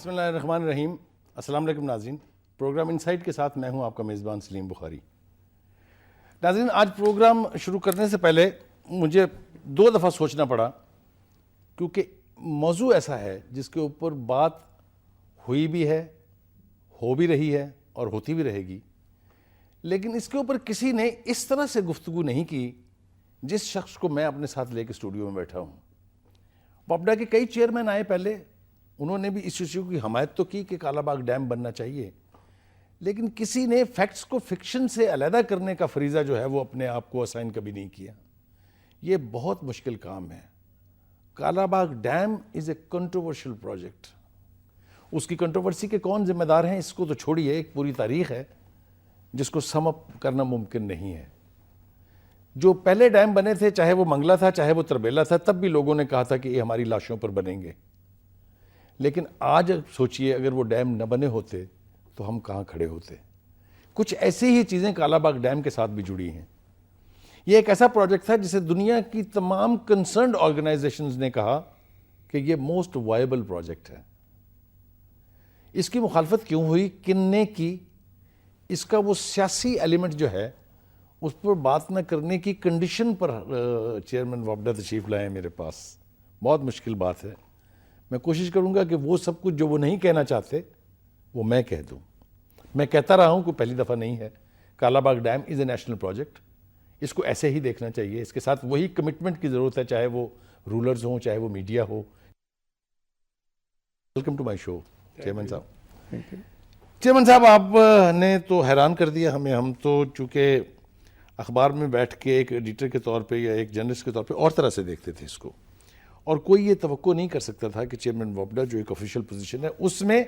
بسم اللہ الرحمن الرحیم. السلام علیکم ناظرین. پروگرام انسائٹ کے ساتھ میں ہوں آپ کا میزبان سلیم بخاری. ناظرین, آج پروگرام شروع کرنے سے پہلے مجھے 2 دفعہ سوچنا پڑا, کیونکہ موضوع ایسا ہے جس کے اوپر بات ہوئی بھی ہے, ہو بھی رہی ہے اور ہوتی بھی رہے گی, لیکن اس کے اوپر کسی نے اس طرح سے گفتگو نہیں کی جس شخص کو میں اپنے ساتھ لے کے اسٹوڈیو میں بیٹھا ہوں. وابڈا کے کئی چیئرمین آئے پہلے, انہوں نے بھی اس ایشو کی حمایت تو کی کہ کالا باغ ڈیم بننا چاہیے, لیکن کسی نے فیکٹس کو فکشن سے علیحدہ کرنے کا فریضہ جو ہے وہ اپنے آپ کو اسائن کبھی نہیں کیا. یہ بہت مشکل کام ہے. کالا باغ ڈیم از اے کنٹروورشل پروجیکٹ. اس کی کنٹروورسی کے کون ذمہ دار ہیں اس کو تو چھوڑیے, ایک پوری تاریخ ہے جس کو سم اپ کرنا ممکن نہیں ہے. جو پہلے ڈیم بنے تھے, چاہے وہ منگلا تھا چاہے وہ تربیلا تھا, تب بھی لوگوں نے کہا تھا کہ یہ ہماری لاشوں پر بنیں گے. لیکن آج سوچئے اگر وہ ڈیم نہ بنے ہوتے تو ہم کہاں کھڑے ہوتے. کچھ ایسی ہی چیزیں کالا باغ ڈیم کے ساتھ بھی جڑی ہیں. یہ ایک ایسا پروجیکٹ تھا جسے دنیا کی تمام کنسرنڈ آرگنائزیشنز نے کہا کہ یہ موسٹ وائبل پروجیکٹ ہے. اس کی مخالفت کیوں ہوئی, کن نے کی, اس کا وہ سیاسی ایلیمنٹ جو ہے اس پر بات نہ کرنے کی کنڈیشن پر چیئرمین وابڈا تشریف لائے ہیں میرے پاس. بہت مشکل بات ہے. میں کوشش کروں گا کہ وہ سب کچھ جو وہ نہیں کہنا چاہتے وہ میں کہہ دوں. میں کہتا رہا ہوں کہ پہلی دفعہ نہیں ہے. Kala Bagh dam is a national project. اس کو ایسے ہی دیکھنا چاہیے. اس کے ساتھ وہی کمٹمنٹ کی ضرورت ہے, چاہے وہ رولرز ہوں چاہے وہ میڈیا ہو. Welcome to my show chairman صاحب. چیئرمین صاحب, آپ نے تو حیران کر دیا ہمیں. ہم تو چونکہ اخبار میں بیٹھ کے ایک ایڈیٹر کے طور پہ یا ایک جرنلسٹ کے طور پہ اور طرح سے دیکھتے تھے اس کو, اور کوئی یہ توقع نہیں کر سکتا تھا کہ چیئرمین وابڈا جو ایک آفیشیل پوزیشن ہے اس میں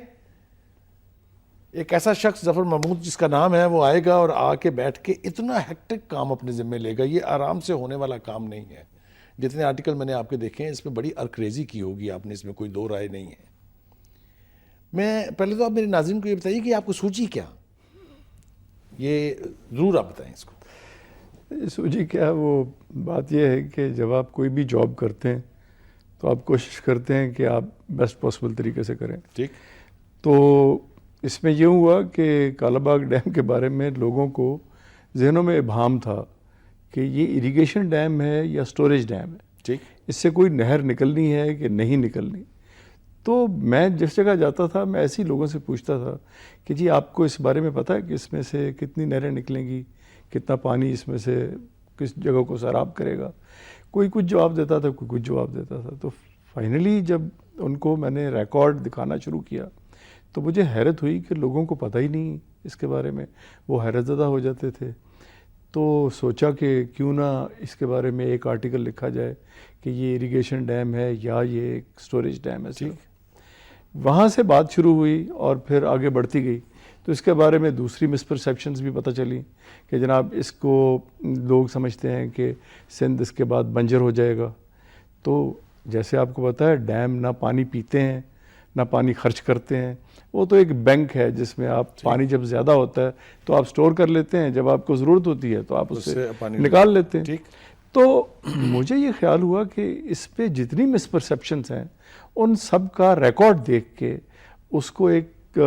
ایک ایسا شخص ظفر محمود جس کا نام ہے وہ آئے گا اور آ کے بیٹھ کے اتنا ہیکٹک کام اپنے ذمہ لے گا. یہ آرام سے ہونے والا کام نہیں ہے. جتنے آرٹیکل میں نے آپ کے دیکھے ہیں اس میں بڑی ارکریزی کی ہوگی آپ نے, اس میں کوئی دو رائے نہیں ہے. میں پہلے تو آپ میرے ناظرین کو یہ بتائیے کہ آپ کو سوچی کیا, یہ ضرور آپ بتائیں اس کو. سوچی کیا, وہ بات یہ ہے کہ جب آپ کوئی بھی جاب کرتے ہیں تو آپ کوشش کرتے ہیں کہ آپ بیسٹ پاسبل طریقے سے کریں. ٹھیک. تو اس میں یہ ہوا کہ کالا باغ ڈیم کے بارے میں لوگوں کو ذہنوں میں ابہام تھا کہ یہ اریگیشن ڈیم ہے یا سٹوریج ڈیم ہے. ٹھیک. اس سے کوئی نہر نکلنی ہے کہ نہیں نکلنی. تو میں جس جگہ جاتا تھا میں ایسے ہی لوگوں سے پوچھتا تھا کہ جی آپ کو اس بارے میں پتہ ہے کہ اس میں سے کتنی نہریں نکلیں گی, کتنا پانی اس میں سے کس جگہ کو سیراب کرے گا. کوئی کچھ جواب دیتا تھا, کوئی کچھ جواب دیتا تھا. تو فائنلی جب ان کو میں نے ریکارڈ دکھانا شروع کیا تو مجھے حیرت ہوئی کہ لوگوں کو پتہ ہی نہیں اس کے بارے میں, وہ حیرت زدہ ہو جاتے تھے. تو سوچا کہ کیوں نہ اس کے بارے میں ایک آرٹیکل لکھا جائے کہ یہ اریگیشن ڈیم ہے یا یہ ایک سٹوریج ڈیم ہے. وہاں سے بات شروع ہوئی اور پھر آگے بڑھتی گئی. تو اس کے بارے میں دوسری مسپرسیپشنز بھی پتہ چلی کہ جناب اس کو لوگ سمجھتے ہیں کہ سندھ اس کے بعد بنجر ہو جائے گا. تو جیسے آپ کو پتہ ہے ڈیم نہ پانی پیتے ہیں نہ پانی خرچ کرتے ہیں, وہ تو ایک بینک ہے جس میں آپ پانی جب زیادہ ہوتا ہے تو آپ سٹور کر لیتے ہیں, جب آپ کو ضرورت ہوتی ہے تو آپ اس سے نکال لیتے ہیں. تو مجھے یہ خیال ہوا کہ اس پہ جتنی مسپرسیپشنز ہیں ان سب کا ریکارڈ دیکھ کے اس کو ایک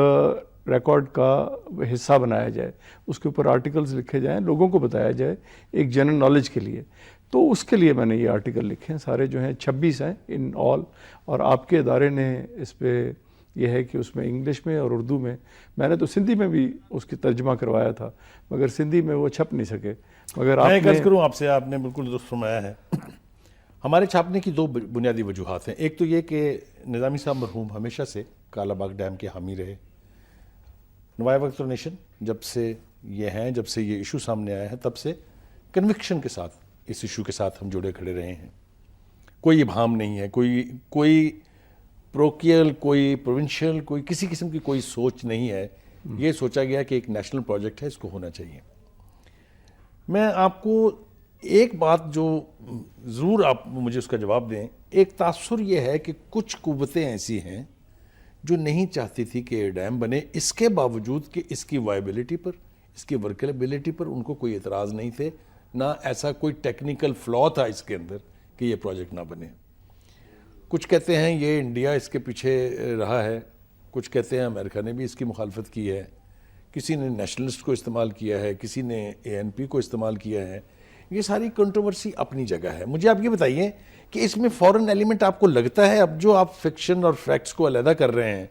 ریکارڈ کا حصہ بنایا جائے, اس کے اوپر آرٹیکلز لکھے جائیں, لوگوں کو بتایا جائے ایک جنرل نالج کے لیے. تو اس کے لیے میں نے یہ آرٹیکل لکھے ہیں. سارے جو ہیں 26 ہیں ان آل, اور آپ کے ادارے نے اس پہ یہ ہے کہ اس میں انگلش میں اور اردو میں نے تو سندھی میں بھی اس کی ترجمہ کروایا تھا, مگر سندھی میں وہ چھپ نہیں سکے. مگر میں ایک عرض کروں آپ سے, آپ نے بالکل درست فرمایا ہے. ہمارے چھاپنے کی 2 بنیادی وجوہات ہیں. ایک تو یہ کہ نظامی صاحب مرحوم ہمیشہ سے کالا باغ ڈیم کے حامی رہے. نوائے وقت اور نیشن جب سے یہ ہیں, جب سے یہ ایشو سامنے آیا ہے, تب سے کنوکشن کے ساتھ اس ایشو کے ساتھ ہم جڑے کھڑے رہے ہیں. کوئی ابہام نہیں ہے, کوئی پروکیل, کوئی پروونشل, کوئی کسی قسم کی کوئی سوچ نہیں ہے. یہ سوچا گیا کہ ایک نیشنل پروجیکٹ ہے, اس کو ہونا چاہیے. میں آپ کو ایک بات جو ضرور آپ مجھے اس کا جواب دیں, ایک تاثر یہ ہے کہ کچھ قوتیں ایسی ہیں جو نہیں چاہتی تھی کہ یہ ڈیم بنے, اس کے باوجود کہ اس کی وائبلٹی پر, اس کی ورکیبلٹی پر ان کو کوئی اعتراض نہیں تھے, نہ ایسا کوئی ٹیکنیکل فلا تھا اس کے اندر کہ یہ پروجیکٹ نہ بنے. کچھ کہتے ہیں یہ انڈیا اس کے پیچھے رہا ہے, کچھ کہتے ہیں امریکہ نے بھی اس کی مخالفت کی ہے, کسی نے نیشنلسٹ کو استعمال کیا ہے, کسی نے ANP کو استعمال کیا ہے. یہ ساری کنٹروورسی اپنی جگہ ہے. مجھے آپ یہ بتائیے کہ اس میں فورن ایلیمنٹ آپ کو لگتا ہے, اب جو آپ فکشن اور فیکٹس کو علیحدہ کر رہے ہیں,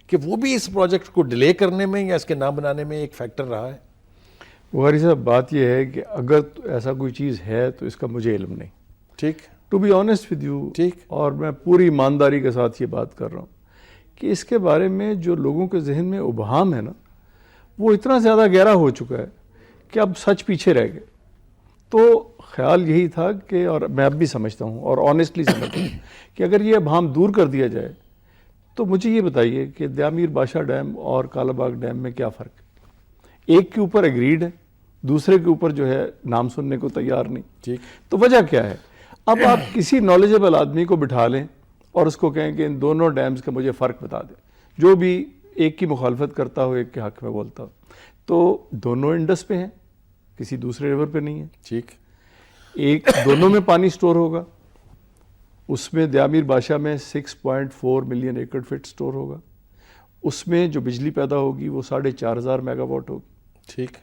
کہ وہ بھی اس پروجیکٹ کو ڈیلے کرنے میں یا اس کے نام بنانے میں ایک فیکٹر رہا ہے؟ بخاری صاحب, بات یہ ہے کہ اگر ایسا کوئی چیز ہے تو اس کا مجھے علم نہیں. ٹھیک, to be honest with you, ٹھیک, اور میں پوری ایمانداری کے ساتھ یہ بات کر رہا ہوں کہ اس کے بارے میں جو لوگوں کے ذہن میں ابہام ہے نا, وہ اتنا زیادہ گہرا ہو چکا ہے کہ اب سچ پیچھے رہ گئے. تو خیال یہی تھا کہ, اور میں اب بھی سمجھتا ہوں اور آنیسٹلی سمجھتا ہوں کہ اگر یہ ابہام دور کر دیا جائے تو مجھے یہ بتائیے کہ دیامیر بادشاہ ڈیم اور کالا باغ ڈیم میں کیا فرق ہے؟ ایک کے اوپر ایگریڈ ہے, دوسرے کے اوپر جو ہے نام سننے کو تیار نہیں. ٹھیک, تو وجہ کیا ہے؟ اب آپ کسی نالجبل آدمی کو بٹھا لیں اور اس کو کہیں کہ ان دونوں ڈیمز کا مجھے فرق بتا دیں, جو بھی ایک کی مخالفت کرتا ہو ایک کے حق میں بولتا ہو, تو دونوں انڈس پہ ہیں, کسی دوسرے ریور پہ نہیں ہے. ٹھیک, ایک دونوں میں پانی سٹور ہوگا, اس میں دیامیر بادشاہ میں 6.4 ملین ایکڑ فٹ سٹور ہوگا, اس میں جو بجلی پیدا ہوگی وہ 4,500 میگا واٹ ہوگی. ٹھیک,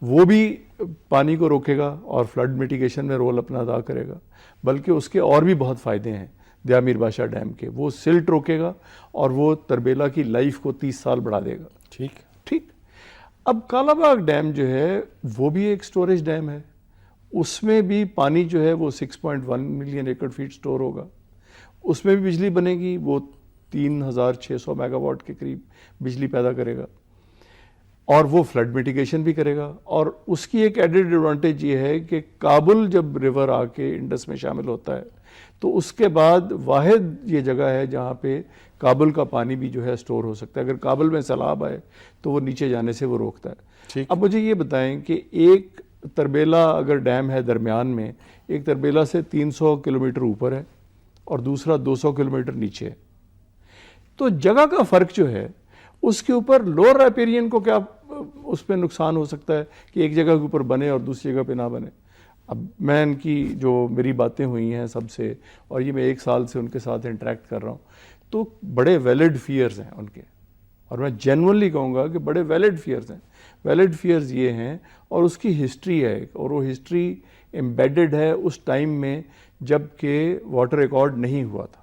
وہ بھی پانی کو روکے گا اور فلڈ میٹیگیشن میں رول اپنا ادا کرے گا, بلکہ اس کے اور بھی بہت فائدے ہیں دیامیر بادشاہ ڈیم کے. وہ سلٹ روکے گا اور وہ تربیلا کی لائف کو 30 سال بڑھا دے گا. ٹھیک, ٹھیک. اب کالا باغ ڈیم جو ہے وہ بھی ایک سٹوریج ڈیم ہے, اس میں بھی پانی جو ہے وہ 6.1 ملین ایکڑ فیٹ سٹور ہوگا, اس میں بھی بجلی بنے گی, وہ 3,600 میگا واٹ کے قریب بجلی پیدا کرے گا, اور وہ فلڈ میٹیگیشن بھی کرے گا. اور اس کی ایک ایڈڈ ایڈوانٹیج یہ ہے کہ کابل جب ریور آ کے انڈس میں شامل ہوتا ہے تو اس کے بعد واحد یہ جگہ ہے جہاں پہ کابل کا پانی بھی جو ہے سٹور ہو سکتا ہے. اگر کابل میں سیلاب آئے تو وہ نیچے جانے سے وہ روکتا ہے. اب مجھے یہ بتائیں کہ ایک تربیلا اگر ڈیم ہے درمیان میں, ایک تربیلا سے 300 کلومیٹر اوپر ہے اور دوسرا 200 کلومیٹر نیچے ہے, تو جگہ کا فرق جو ہے اس کے اوپر لوور ریپیرین کو کیا اس پہ نقصان ہو سکتا ہے کہ ایک جگہ کے اوپر بنے اور دوسری جگہ پہ نہ بنے. اب میں ان کی جو میری باتیں ہوئی ہیں سب سے, اور یہ میں 1 سال سے ان کے ساتھ انٹریکٹ کر رہا ہوں, تو بڑے ویلڈ فیئرز ہیں ان کے, اور میں جینورلی کہوں گا کہ بڑے ویلڈ فیئرز ہیں. ویلڈ فیئرز یہ ہیں, اور اس کی ہسٹری ہے, اور وہ ہسٹری ایمبیڈڈ ہے اس ٹائم میں جب کہ واٹر ریکارڈ نہیں ہوا تھا.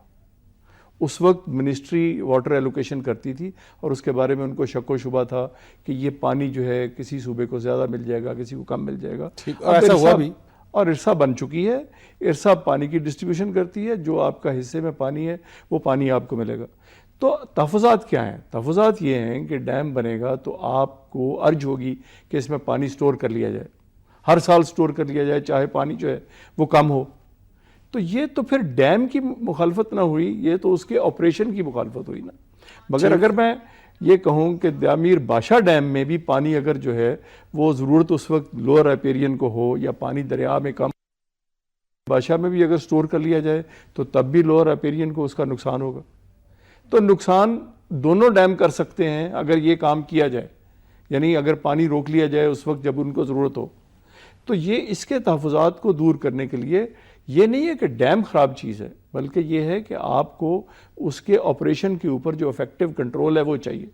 اس وقت منسٹری واٹر ایلوکیشن کرتی تھی اور اس کے بارے میں ان کو شک و شبہ تھا کہ یہ پانی جو ہے کسی صوبے کو زیادہ مل جائے گا, کسی کو کم مل جائے گا. ایسا ہوا بھی, اور ارسا بن چکی ہے. ارسا پانی کی ڈسٹریبیوشن کرتی ہے, جو آپ کا حصے میں پانی ہے وہ پانی آپ کو ملے گا. تو تحفظات کیا ہیں؟ تحفظات یہ ہیں کہ ڈیم بنے گا تو آپ کو ارج ہوگی کہ اس میں پانی سٹور کر لیا جائے, ہر سال سٹور کر لیا جائے, چاہے پانی جو ہے وہ کم ہو. تو یہ تو پھر ڈیم کی مخالفت نہ ہوئی, یہ تو اس کے آپریشن کی مخالفت ہوئی نا. مگر اگر میں یہ کہوں کہ دیامیر بادشاہ ڈیم میں بھی پانی اگر جو ہے وہ ضرورت اس وقت لوور ریپیرین کو ہو یا پانی دریا میں کم, بادشاہ میں بھی اگر سٹور کر لیا جائے تو تب بھی لوور ریپیرین کو اس کا نقصان ہوگا. تو نقصان دونوں ڈیم کر سکتے ہیں اگر یہ کام کیا جائے, یعنی اگر پانی روک لیا جائے اس وقت جب ان کو ضرورت ہو. تو یہ اس کے تحفظات کو دور کرنے کے لیے یہ نہیں ہے کہ ڈیم خراب چیز ہے, بلکہ یہ ہے کہ آپ کو اس کے آپریشن کے اوپر جو افیکٹو کنٹرول ہے وہ چاہیے.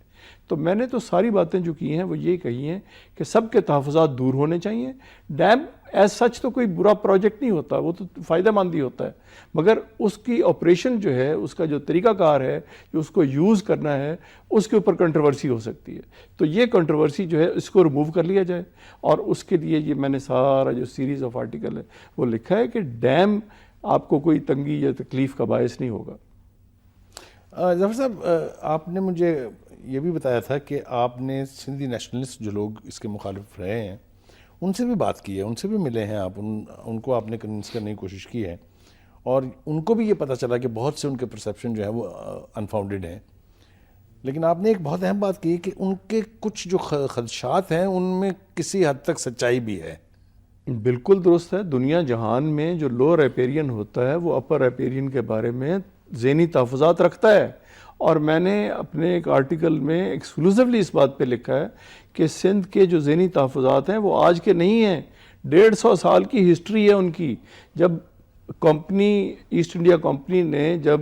تو میں نے تو ساری باتیں جو کی ہیں وہ یہ کہی ہیں کہ سب کے تحفظات دور ہونے چاہیے. ڈیم ایز سچ تو کوئی برا پروجیکٹ نہیں ہوتا, وہ تو فائدہ مند ہی ہوتا ہے, مگر اس کی آپریشن جو ہے, اس کا جو طریقہ کار ہے, جو اس کو یوز کرنا ہے, اس کے اوپر کنٹروورسی ہو سکتی ہے. تو یہ کنٹروورسی جو ہے اس کو ریموو کر لیا جائے, اور اس کے لیے یہ میں نے سارا جو سیریز آف آرٹیکل ہے وہ لکھا ہے کہ ڈیم آپ کو کوئی تنگی یا تکلیف کا باعث نہیں ہوگا. ظفر صاحب, آپ نے مجھے یہ بھی بتایا تھا کہ آپ نے سندھی نیشنلسٹ جو لوگ اس کے مخالف رہے ہیں ان سے بھی بات کی ہے, ان سے بھی ملے ہیں آپ, ان کو آپ نے کنونس کرنے کی کوشش کی ہے, اور ان کو بھی یہ پتہ چلا کہ بہت سے ان کے پرسیپشن جو ہے وہ انفاؤنڈیڈ ہیں. لیکن آپ نے ایک بہت اہم بات کی کہ ان کے کچھ جو خدشات ہیں ان میں کسی حد تک سچائی بھی ہے. بالکل درست ہے. دنیا جہان میں جو لوور ریپیرین ہوتا ہے وہ اپر ریپیرین کے بارے میں ذہنی تحفظات رکھتا ہے, اور میں نے اپنے ایک آرٹیکل میں ایکسکلوزیولی اس بات پہ لکھا ہے کہ سندھ کے جو ذہنی تحفظات ہیں وہ آج کے نہیں ہیں, 150 سال کی ہسٹری ہے ان کی. جب کمپنی ایسٹ انڈیا کمپنی نے جب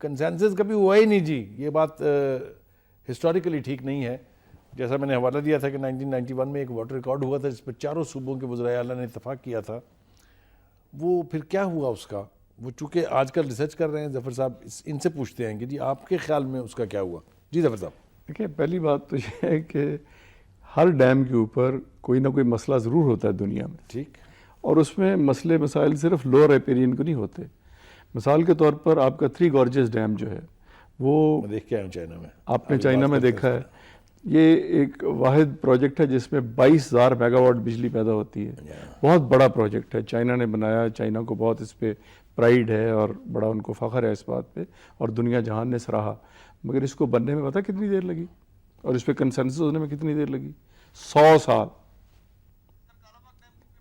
کنسنسس کبھی ہوا ہی نہیں جی. یہ بات ہسٹوریکلی ٹھیک نہیں ہے. جیسا میں نے حوالہ دیا تھا کہ 1991 میں ایک واٹر ریکارڈ ہوا تھا جس پہ چاروں صوبوں کے وزرائے اعلیٰ نے اتفاق کیا تھا. وہ پھر کیا ہوا اس کا؟ وہ چونکہ آج کل ریسرچ کر رہے ہیں ظفر صاحب, ان سے پوچھتے ہیں کہ جی آپ کے خیال میں اس کا کیا ہوا. جی ظفر صاحب. دیکھیں, پہلی بات تو یہ ہے کہ ہر ڈیم کے اوپر کوئی نہ کوئی مسئلہ ضرور ہوتا ہے دنیا میں. ٹھیک. اور اس میں مسئلے مسائل صرف لوور ریپیرین کو نہیں ہوتے. مثال کے طور پر آپ کا تھری گارجز ڈیم جو ہے وہ میں دیکھ کے آیا ہوں چائنا میں. آپ نے چائنا میں دیکھا ہے. یہ ایک واحد پروجیکٹ ہے جس میں 22,000 میگا واٹ بجلی پیدا ہوتی ہے. بہت بڑا پروجیکٹ ہے, چائنا نے بنایا. چائنا کو بہت اس پہ پرائیڈ ہے اور بڑا ان کو فخر ہے اس بات پہ, اور دنیا جہان نے سراہا. مگر اس کو بننے میں پتہ کتنی دیر لگی, اور اس پہ کنسنسس ہونے میں کتنی دیر لگی؟ 100 سال.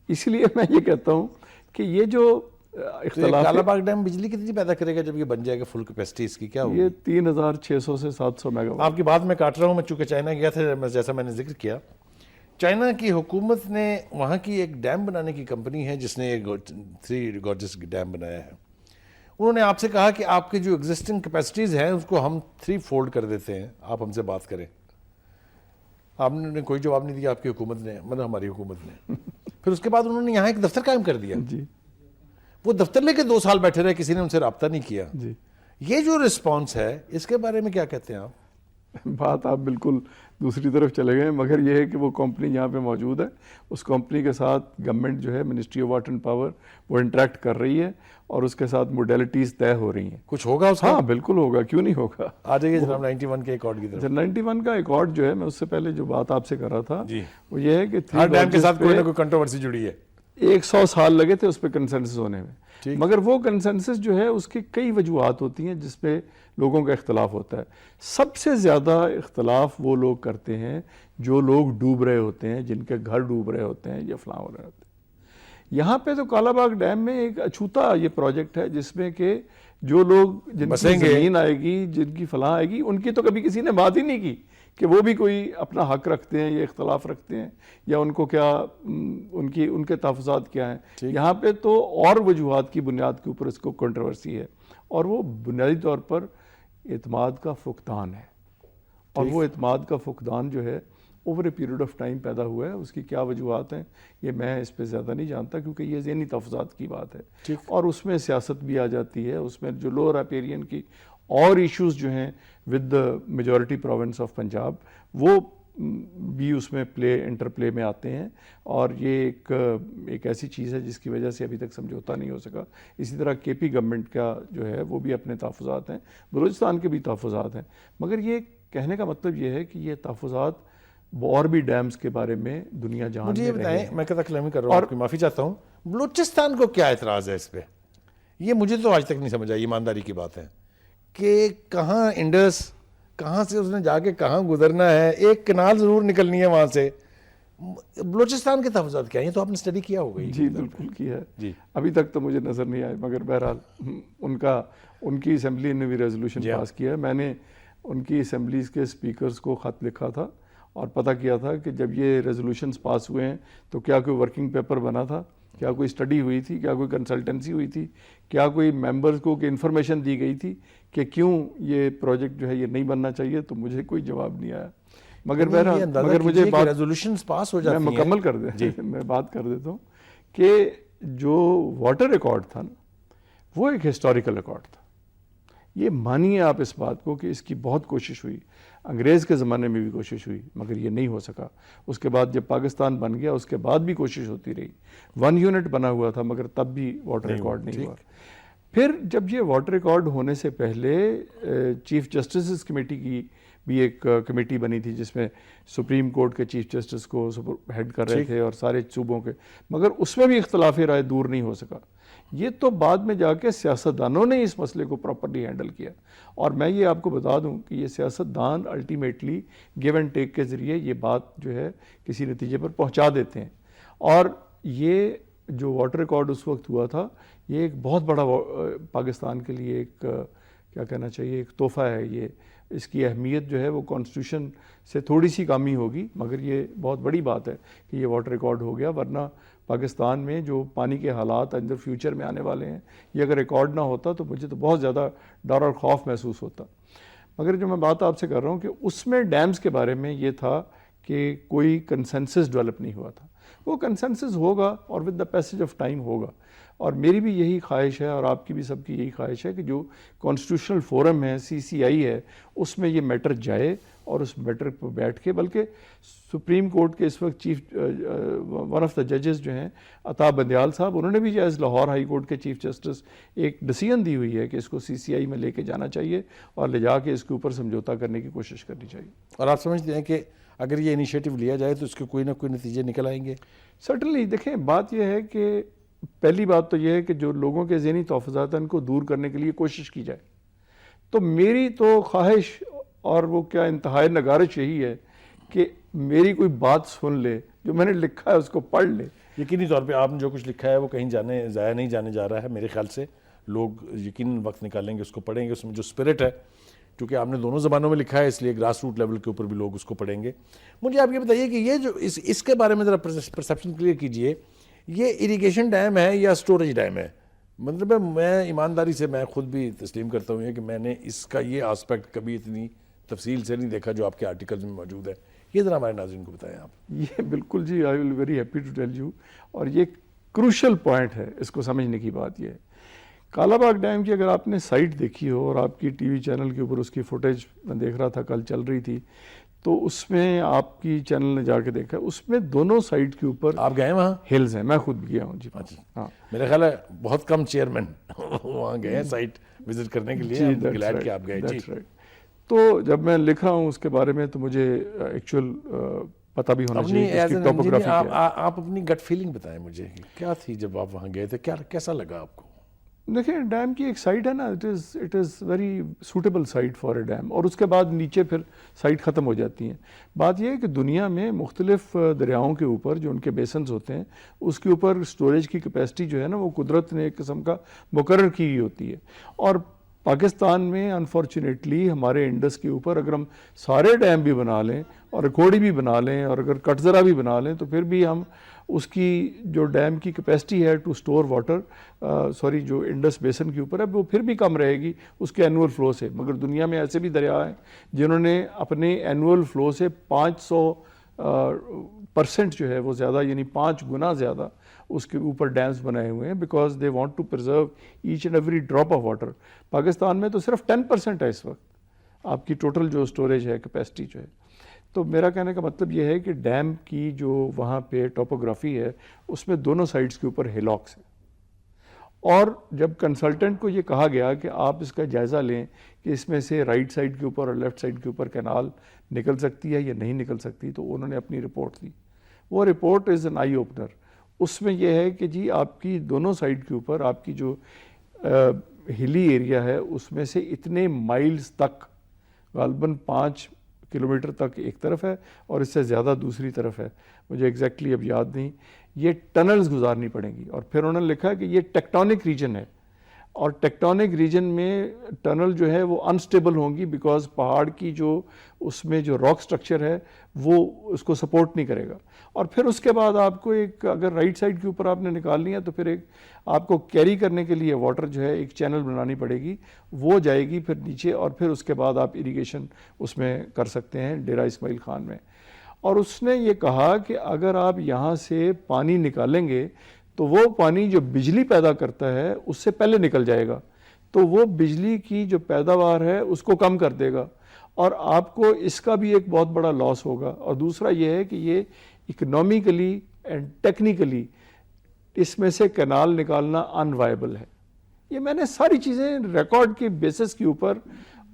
اس لیے میں یہ کہتا ہوں کہ یہ جو اختلاف, کالا باغ ڈیم بجلی کتنی پیدا کرے گا جب یہ بن جائے گا فل کیپیسٹی اس کی کیا ہوگی؟ یہ 3,600 سے 700 میگا واٹ. آپ کی بات میں کاٹ رہا ہوں, میں چونکہ چائنا گیا تھا, جیسا میں نے ذکر کیا. چائنا کی حکومت نے وہاں کی ایک ڈیم بنانے کی کمپنی ہے جس نے ایک 3 گارجز ڈیم بنایا ہے. انہوں نے آپ سے کہا کہ آپ کی جو ایگزسٹنگ کیپیسٹیز ہیں اس کو ہم 3 فولڈ کر دیتے ہیں, آپ ہم سے بات کریں. آپ نے کوئی جواب نہیں دیا آپ کی حکومت نے, مطلب ہماری حکومت نے. پھر اس کے بعد انہوں نے یہاں ایک دفتر قائم کر دیا. جی. وہ دفتر لے کے 2 سال بیٹھے رہے, کسی نے ان سے رابطہ نہیں کیا. جی. یہ جو رسپانس ہے اس کے بارے میں کیا کہتے ہیں آپ؟ بات آپ بالکل دوسری طرف چلے گئے. مگر یہ ہے کہ وہ کمپنی یہاں پہ موجود ہے, اس کمپنی کے ساتھ گورنمنٹ جو ہے, ministry of water and power, وہ انٹریکٹ کر رہی ہے اور اس کے ساتھ موڈیلٹیز طے ہو رہی ہیں. کچھ ہوگا اس کا؟ ہاں بالکل ہوگا, کیوں نہیں ہوگا. آ جائیے جناب 91 کے ایکارڈ کی طرف. 91 کا ایکارڈ جو ہے, میں اس سے پہلے جو بات آپ سے کر رہا تھا جی, وہ یہ ہے کہ ہر ڈیم کے ساتھ کوئی نہ کوئی کنٹروورسی جڑی ہے. 100 سال لگے تھے اس پہ کنسنسس ہونے میں. مگر وہ کنسنسس جو ہے اس کی کئی وجوہات ہوتی ہیں جس پہ لوگوں کا اختلاف ہوتا ہے. سب سے زیادہ اختلاف وہ لوگ کرتے ہیں جو لوگ ڈوب رہے ہوتے ہیں, جن کے گھر ڈوب رہے ہوتے ہیں یا فلاں ہو رہے ہوتے ہیں. یہاں پہ تو کالا باغ ڈیم میں ایک اچھوتا یہ پروجیکٹ ہے جس میں کہ جو لوگ جن کی زمین آئے گی, جن کی فلاں آئے گی, ان کی تو کبھی کسی نے بات ہی نہیں کی کہ وہ بھی کوئی اپنا حق رکھتے ہیں یا اختلاف رکھتے ہیں یا ان کو کیا ان کے تحفظات کیا ہیں. یہاں پہ تو اور وجوہات کی بنیاد کے اوپر اس کو کنٹروورسی ہے, اور وہ بنیادی طور پر اعتماد کا فقدان ہے. اور وہ اعتماد کا فقدان جو ہے over a period of time پیدا ہوا ہے. اس کی کیا وجوہات ہیں یہ میں اس پہ زیادہ نہیں جانتا, کیونکہ یہ ذہنی تحفظات کی بات ہے, اور اس میں سیاست بھی آ جاتی ہے. اس میں جو لوور ریپیرین کی اور ایشوز جو ہیں with the majority province of Punjab, وہ بھی اس میں انٹر پلے میں آتے ہیں. اور یہ ایک ایسی چیز ہے جس کی وجہ سے ابھی تک سمجھوتا نہیں ہو سکا. اسی طرح کے پی گورنمنٹ کا جو ہے وہ بھی اپنے تحفظات ہیں, بلوچستان کے بھی تحفظات ہیں. مگر یہ کہنے کا مطلب یہ ہے کہ یہ تحفظات اور بھی ڈیمز کے بارے میں دنیا جہان مجھے یہ بتائیں, میں قطع کلامی کر رہا ہوں, آپ کی معافی چاہتا ہوں, بلوچستان کو کیا اعتراض ہے اس پہ؟ یہ مجھے تو آج تک نہیں سمجھ آئی, ایمانداری کی بات ہے کہ کہاں انڈس, کہاں سے اس نے جا کے کہاں گزرنا ہے, ایک کنال ضرور نکلنی ہے وہاں سے. بلوچستان کے تحفظات کیا ہیں؟ یہ تو آپ نے اسٹڈی کیا ہوگا. جی بالکل کیا ہے. جی ابھی تک تو مجھے نظر نہیں آئے, مگر بہرحال ان کی اسمبلی نے بھی ریزولوشن پاس کیا ہے. میں نے ان کی اسمبلیز کے اسپیکرز کو خط لکھا تھا اور پتہ کیا تھا کہ جب یہ ریزولوشنز پاس ہوئے ہیں تو کیا کوئی ورکنگ پیپر بنا تھا, کیا کوئی اسٹڈی ہوئی تھی, کیا کوئی کنسلٹنسی ہوئی تھی, کیا کوئی ممبرز کو انفارمیشن دی گئی تھی کہ کیوں یہ پروجیکٹ جو ہے یہ نہیں بننا چاہیے. تو مجھے کوئی جواب نہیں آیا. مگر بہرحال مگر مجھے ریزولوشنز پاس ہو جاتی ہیں. میں مکمل کر دیں, میں بات کر دیتا ہوں کہ جو واٹر ریکارڈ تھا نا, وہ ایک ہسٹوریکل ریکارڈ تھا. یہ مانیے آپ اس بات کو کہ اس کی بہت کوشش ہوئی, انگریز کے زمانے میں بھی کوشش ہوئی, مگر یہ نہیں ہو سکا. اس کے بعد جب پاکستان بن گیا اس کے بعد بھی کوشش ہوتی رہی. 1 یونٹ بنا ہوا تھا مگر تب بھی واٹر ریکارڈ نہیں ہوا. پھر جب یہ واٹر ریکارڈ ہونے سے پہلے چیف جسٹسز کمیٹی کی بھی ایک کمیٹی بنی تھی جس میں سپریم کورٹ کے چیف جسٹس کو ہیڈ کر رہے تھے اور سارے صوبوں کے, مگر اس میں بھی اختلاف رائے دور نہیں ہو سکا. یہ تو بعد میں جا کے سیاستدانوں نے اس مسئلے کو پراپرلی ہینڈل کیا. اور میں یہ آپ کو بتا دوں کہ یہ سیاستدان الٹیمیٹلی گیو اینڈ ٹیک کے ذریعے یہ بات جو ہے کسی نتیجے پر پہنچا دیتے ہیں. اور یہ جو واٹر ریکارڈ اس وقت ہوا تھا یہ ایک بہت بڑا پاکستان کے لیے ایک کیا کہنا چاہیے ایک تحفہ ہے. یہ اس کی اہمیت جو ہے وہ کانسٹیٹیوشن سے تھوڑی سی کم ہی ہوگی, مگر یہ بہت بڑی بات ہے کہ یہ واٹر ریکارڈ ہو گیا, ورنہ پاکستان میں جو پانی کے حالات اندر فیوچر میں آنے والے ہیں، یہ اگر ریکارڈ نہ ہوتا تو مجھے تو بہت زیادہ ڈر اور خوف محسوس ہوتا. مگر جو میں بات آپ سے کر رہا ہوں کہ اس میں ڈیمز کے بارے میں یہ تھا کہ کوئی کنسنسس ڈیولپ نہیں ہوا تھا. وہ کنسنسس ہوگا اور with the passage of time ہوگا. اور میری بھی یہی خواہش ہے اور آپ کی بھی سب کی یہی خواہش ہے کہ جو کانسٹیٹیوشنل فورم ہے CCI ہے اس میں یہ میٹر جائے اور اس میٹر پہ بیٹھ کے، بلکہ سپریم کورٹ کے اس وقت چیف ون آف دا ججز جو ہیں عطا بندیال صاحب، انہوں نے بھی ایز لاہور ہائی کورٹ کے چیف جسٹس ایک ڈیسیژن دی ہوئی ہے کہ اس کو CCI میں لے کے جانا چاہیے اور لے جا کے اس کے اوپر سمجھوتا کرنے کی کوشش کرنی چاہیے. اور آپ سمجھتے ہیں کہ اگر یہ انیشیٹو لیا جائے تو اس کے کوئی نہ کوئی نتیجے نکل آئیں گے؟ سرٹنلی. دیکھیں بات یہ ہے کہ پہلی بات تو یہ ہے کہ جو لوگوں کے ذہنی تحفظات ہیں ان کو دور کرنے کے لیے کوشش کی جائے. تو میری تو خواہش اور وہ کیا انتہائی نگارش یہی ہے کہ میری کوئی بات سن لے، جو میں نے لکھا ہے اس کو پڑھ لے. یقینی طور پہ آپ نے جو کچھ لکھا ہے وہ کہیں ضائع نہیں جانے جا رہا ہے. میرے خیال سے لوگ یقیناً وقت نکالیں گے، اس کو پڑھیں گے. اس میں جو اسپرٹ ہے، کیونکہ آپ نے دونوں زبانوں میں لکھا ہے اس لیے گراس روٹ لیول کے اوپر بھی لوگ اس کو پڑھیں گے. مجھے آپ یہ بتائیے کہ یہ جو اس کے بارے میں ذرا پرسیپشن کلیئر کیجئے. یہ اریگیشن ڈیم ہے یا سٹوریج ڈیم ہے؟ مطلب میں ایمانداری سے میں خود بھی تسلیم کرتا ہوں کہ میں نے اس کا یہ آسپیکٹ کبھی اتنی تفصیل سے نہیں دیکھا جو آپ کے آرٹیکلز میں موجود ہے. یہ ذرا ہمارے ناظرین کو بتائیں آپ. یہ بالکل جی، I will very happy to tell you. اور یہ کروشل پوائنٹ ہے، اس کو سمجھنے کی بات یہ ہے. کالا باغ ڈیم کی اگر آپ نے سائٹ دیکھی ہو اور آپ کی ٹی وی چینل کے اوپر اس کی فوٹیج میں دیکھ رہا تھا کل چل رہی تھی، تو اس میں آپ کی چینل نے جا کے دیکھا، اس میں دونوں سائٹ کے اوپر آپ گئے وہاں؟ ہلز ہیں. میں خود گیا ہوں جی. ہاں، میرے خیال ہے بہت کم چیئرمین وہاں گئے ہیں سائٹ وزٹ کرنے کے لیے. گلیڈ کہ آپ گئے. جی. تو جب میں لکھ رہا ہوں اس کے بارے میں تو مجھے ایکچوئل پتہ بھی ہونا چاہیے اس کی ٹوپوگرافی کیا ہے. آپ اپنی گٹ فیلنگ بتائیں مجھے، کیا تھی جب آپ وہاں گئے تھے؟ کیسا لگا آپ کو؟ دیکھیں ڈیم کی ایک سائٹ ہے نا، it is very suitable site for a dam, اور اس کے بعد نیچے پھر سائٹ ختم ہو جاتی ہیں. بات یہ ہے کہ دنیا میں مختلف دریاؤں کے اوپر جو ان کے بیسنز ہوتے ہیں اس کے اوپر سٹوریج کی کیپیسٹی جو ہے نا وہ قدرت نے ایک قسم کا مقرر کی ہوئی ہوتی ہے. اور پاکستان میں انفارچونیٹلی ہمارے انڈس کے اوپر اگر ہم سارے ڈیم بھی بنا لیں اور ریکوڑی بھی بنا لیں اور اگر کٹزرا بھی بنا لیں تو پھر بھی ہم اس کی جو ڈیم کی کیپیسٹی ہے ٹو سٹور واٹر جو انڈس بیسن کے اوپر ہے وہ پھر بھی کم رہے گی اس کے اینول فلو سے. مگر دنیا میں ایسے بھی دریا ہیں جنہوں نے اپنے اینول فلو سے 500% جو ہے وہ زیادہ، یعنی 5 گنا زیادہ اس کے اوپر ڈیمز بنائے ہوئے ہیں، because they want to preserve each and every drop of water. Pakistan میں تو صرف 10% ہے اس وقت آپ کی ٹوٹل جو سٹوریج ہے کیپیسٹی جو ہے. تو میرا کہنے کا مطلب یہ ہے کہ ڈیم کی جو وہاں پہ ٹوپوگرافی ہے اس میں دونوں سائڈز کے اوپر ہیلاکس ہیں. اور جب کنسلٹنٹ کو یہ کہا گیا کہ آپ اس کا جائزہ لیں کہ اس میں سے رائٹ سائڈ کے اوپر اور لیفٹ سائڈ کے اوپر کینال نکل سکتی ہے یا نہیں نکل سکتی، تو انہوں نے اپنی رپورٹ دی. وہ report is an eye opener. اس میں یہ ہے کہ جی آپ کی دونوں سائڈ کے اوپر آپ کی جو ہلی ایریا ہے اس میں سے اتنے مائلز تک، غالباً 5 کلومیٹر تک ایک طرف ہے اور اس سے زیادہ دوسری طرف ہے، مجھے ایگزیکٹلی اب یاد نہیں، یہ ٹنلز گزارنی پڑیں گی. اور پھر انہوں نے لکھا کہ یہ ٹیکٹونک ریجن ہے اور ٹیکٹونک ریجن میں ٹنل جو ہے وہ انسٹیبل ہوں گی بیکاز پہاڑ کی جو اس میں جو راک سٹرکچر ہے وہ اس کو سپورٹ نہیں کرے گا. اور پھر اس کے بعد آپ کو ایک اگر رائٹ سائڈ کے اوپر آپ نے نکالنی ہے تو پھر ایک آپ کو کیری کرنے کے لیے واٹر جو ہے ایک چینل بنانی پڑے گی، وہ جائے گی پھر نیچے، اور پھر اس کے بعد آپ اریگیشن اس میں کر سکتے ہیں ڈیرہ اسماعیل خان میں. اور اس نے یہ کہا کہ اگر آپ یہاں سے پانی نکالیں گے تو وہ پانی جو بجلی پیدا کرتا ہے اس سے پہلے نکل جائے گا، تو وہ بجلی کی جو پیداوار ہے اس کو کم کر دے گا اور آپ کو اس کا بھی ایک بہت بڑا لاس ہوگا. اور دوسرا یہ ہے کہ یہ اکنامیکلی اینڈ ٹیکنیکلی اس میں سے کینال نکالنا ان وائبل ہے. یہ میں نے ساری چیزیں ریکارڈ کے بیسس کے اوپر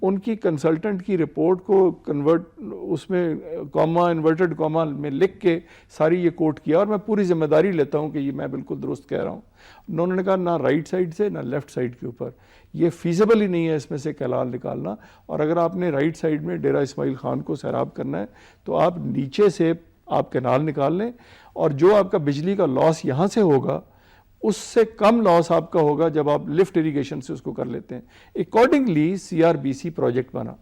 ان کی کنسلٹنٹ کی رپورٹ کو کنورٹ اس میں کاما انورٹڈ کاما میں لکھ کے ساری یہ کوٹ کیا، اور میں پوری ذمہ داری لیتا ہوں کہ یہ میں بالکل درست کہہ رہا ہوں. انہوں نے کہا نہ رائٹ سائڈ سے نہ لیفٹ سائڈ کے اوپر یہ فیزیبل ہی نہیں ہے اس میں سے کینال نکالنا. اور اگر آپ نے رائٹ سائڈ میں ڈیرہ اسماعیل خان کو سیراب کرنا ہے تو آپ نیچے سے آپ کینال نکال لیں، اور جو آپ کا بجلی کا لاس یہاں سے ہوگا اس سے کم لاس آپ کا ہوگا جب آپ لفٹ اریگیشن سے اس کو کر لیتے ہیں. اکارڈنگلی CRBC پروجیکٹ بنا،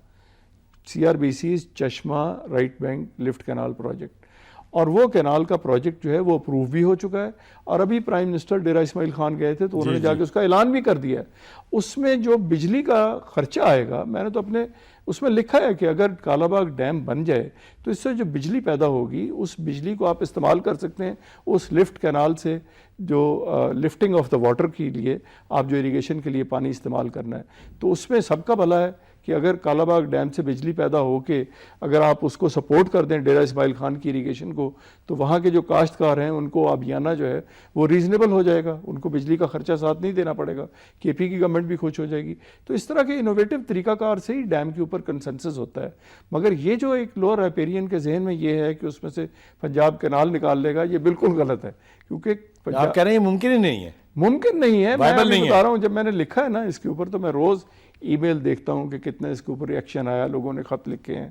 CRBC Chashma right bank left canal project, اور وہ کینال کا پروجیکٹ جو ہے وہ اپروو بھی ہو چکا ہے, اور ابھی پرائم منسٹر ڈیرہ اسماعیل خان گئے تھے تو انہوں نے جا کے اس کا اعلان بھی کر دیا ہے. اس میں جو بجلی کا خرچہ آئے گا, میں نے تو اپنے اس میں لکھا ہے کہ اگر کالا باغ ڈیم بن جائے تو اس سے جو بجلی پیدا ہوگی اس بجلی کو آپ استعمال کر سکتے ہیں اس لفٹ کینال سے, جو لفٹنگ آف دا واٹر کے لیے آپ جو اریگیشن کے لیے پانی استعمال کرنا ہے. تو اس میں سب کا بھلا ہے کہ اگر کالا باغ ڈیم سے بجلی پیدا ہو کے اگر آپ اس کو سپورٹ کر دیں ڈیرہ اسماعیل خان کی اریگیشن کو, تو وہاں کے جو کاشتکار ہیں ان کو آبیانہ جو ہے وہ ریزنیبل ہو جائے گا, ان کو بجلی کا خرچہ ساتھ نہیں دینا پڑے گا, کے پی کی گورنمنٹ بھی خوش ہو جائے گی. تو اس طرح کے انوویٹو طریقہ کار سے ہی ڈیم کے اوپر کنسنسس ہوتا ہے. مگر یہ جو ایک لوور ریپیرین کے ذہن میں یہ ہے کہ اس میں سے پنجاب کینال نکال لے گا, یہ بالکل غلط ہے. کیونکہ آپ کہہ رہے ہیں ممکن ہی نہیں ہے, ممکن نہیں ہے. میں نہیں بتا رہا ہوں, جب میں نے لکھا ہے نا اس کے اوپر تو میں روز ای میل دیکھتا ہوں کہ کتنے اس کے اوپر ریئیکشن آیا, لوگوں نے خط لکھے ہیں.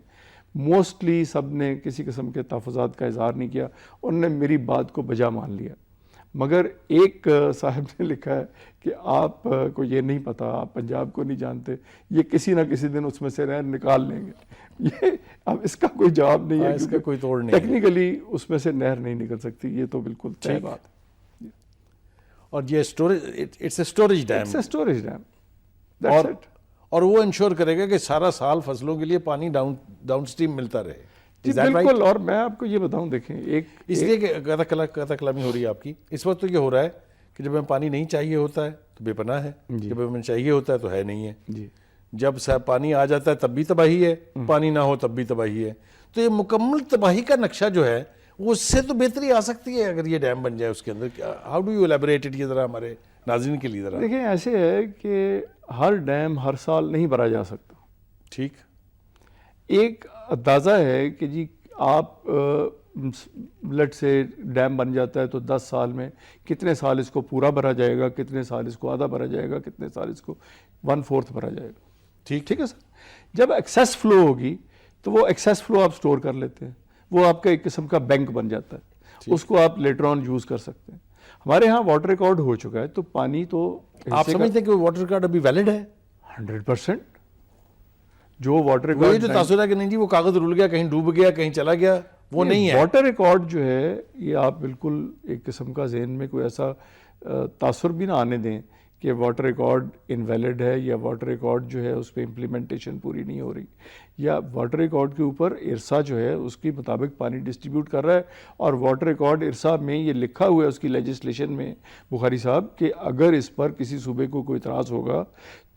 موسٹلی سب نے کسی قسم کے تحفظات کا اظہار نہیں کیا, انہوں نے میری بات کو بجا مان لیا. مگر ایک صاحب نے لکھا ہے کہ آپ کو یہ نہیں پتا, آپ پنجاب کو نہیں جانتے, یہ کسی نہ کسی دن اس میں سے نہر نکال لیں گے. یہ اب اس کا کوئی جواب نہیں ہے, اس کا کوئی توڑ نہیں ہے, ٹیکنیکلی اس میں سے نہر نہیں نکل سکتی, یہ تو بالکل طے بات ہے. اور یہ storage, it's a storage dam, it's a storage dam, اور وہ انشور کرے گا کہ سارا سال فصلوں کے لیے پانی ڈاؤن سٹریم ملتا رہے. جی بالکل. اور میں آپ کو یہ بتاؤں, دیکھیں اس لیے کہ قطع کلامی ہو رہی ہے آپ کی اس وقت, تو یہ ہو رہا ہے کہ جب ہمیں پانی نہیں چاہیے ہوتا ہے تو بے پناہ ہے, جب ہمیں چاہیے ہوتا ہے تو ہے نہیں ہے. جی جب پانی آ جاتا ہے تب بھی تباہی ہے, پانی نہ ہو تب بھی تباہی ہے. تو یہ مکمل تباہی کا نقشہ جو ہے وہ اس سے تو بہتری آ سکتی ہے اگر یہ ڈیم بن جائے. اس کے اندر how do you elaborate it, یہ ذرا ہمارے ناظرین کے لیے ذرا. دیکھیں ایسے ہے کہ ہر ڈیم ہر سال نہیں بھرا جا سکتا. ٹھیک, ایک اندازہ ہے کہ جی آپ لٹ سے ڈیم بن جاتا ہے تو 10 سال میں کتنے سال اس کو پورا بھرا جائے گا, کتنے سال اس کو آدھا بھرا جائے گا, کتنے سال اس کو 1/4 بھرا جائے گا. ٹھیک ہے سر. جب ایکسیس فلو ہوگی تو وہ ایکسیس فلو آپ سٹور کر لیتے ہیں, وہ آپ کا ایک قسم کا بینک بن جاتا ہے, اس کو آپ لیٹر آن یوز کر سکتے ہیں. ہمارے ہاں واٹر ریکارڈ ہو چکا ہے, تو پانی تو آپ سمجھتے ہیں کہ واٹر ریکارڈ ابھی ویلڈ ہے 100%. جو واٹر ریکارڈ جو تاثر ہے کہ نہیں جی وہ کاغذ رول گیا, کہیں ڈوب گیا, کہیں چلا گیا, وہ نہیں ہے. واٹر ریکارڈ جو ہے یہ آپ بالکل ایک قسم کا ذہن میں کوئی ایسا تاثر بھی نہ آنے دیں کہ واٹر ریکارڈ انویلڈ ہے, یا واٹر ریکارڈ جو ہے اس پہ امپلیمنٹیشن پوری نہیں ہو رہی, یا واٹر ریکارڈ کے اوپر ارسا جو ہے اس کے مطابق پانی ڈسٹریبیوٹ کر رہا ہے. اور واٹر ریکارڈ ارسا میں یہ لکھا ہوا ہے اس کی لیجسلیشن میں بخاری صاحب کہ اگر اس پر کسی صوبے کو کوئی اعتراض ہوگا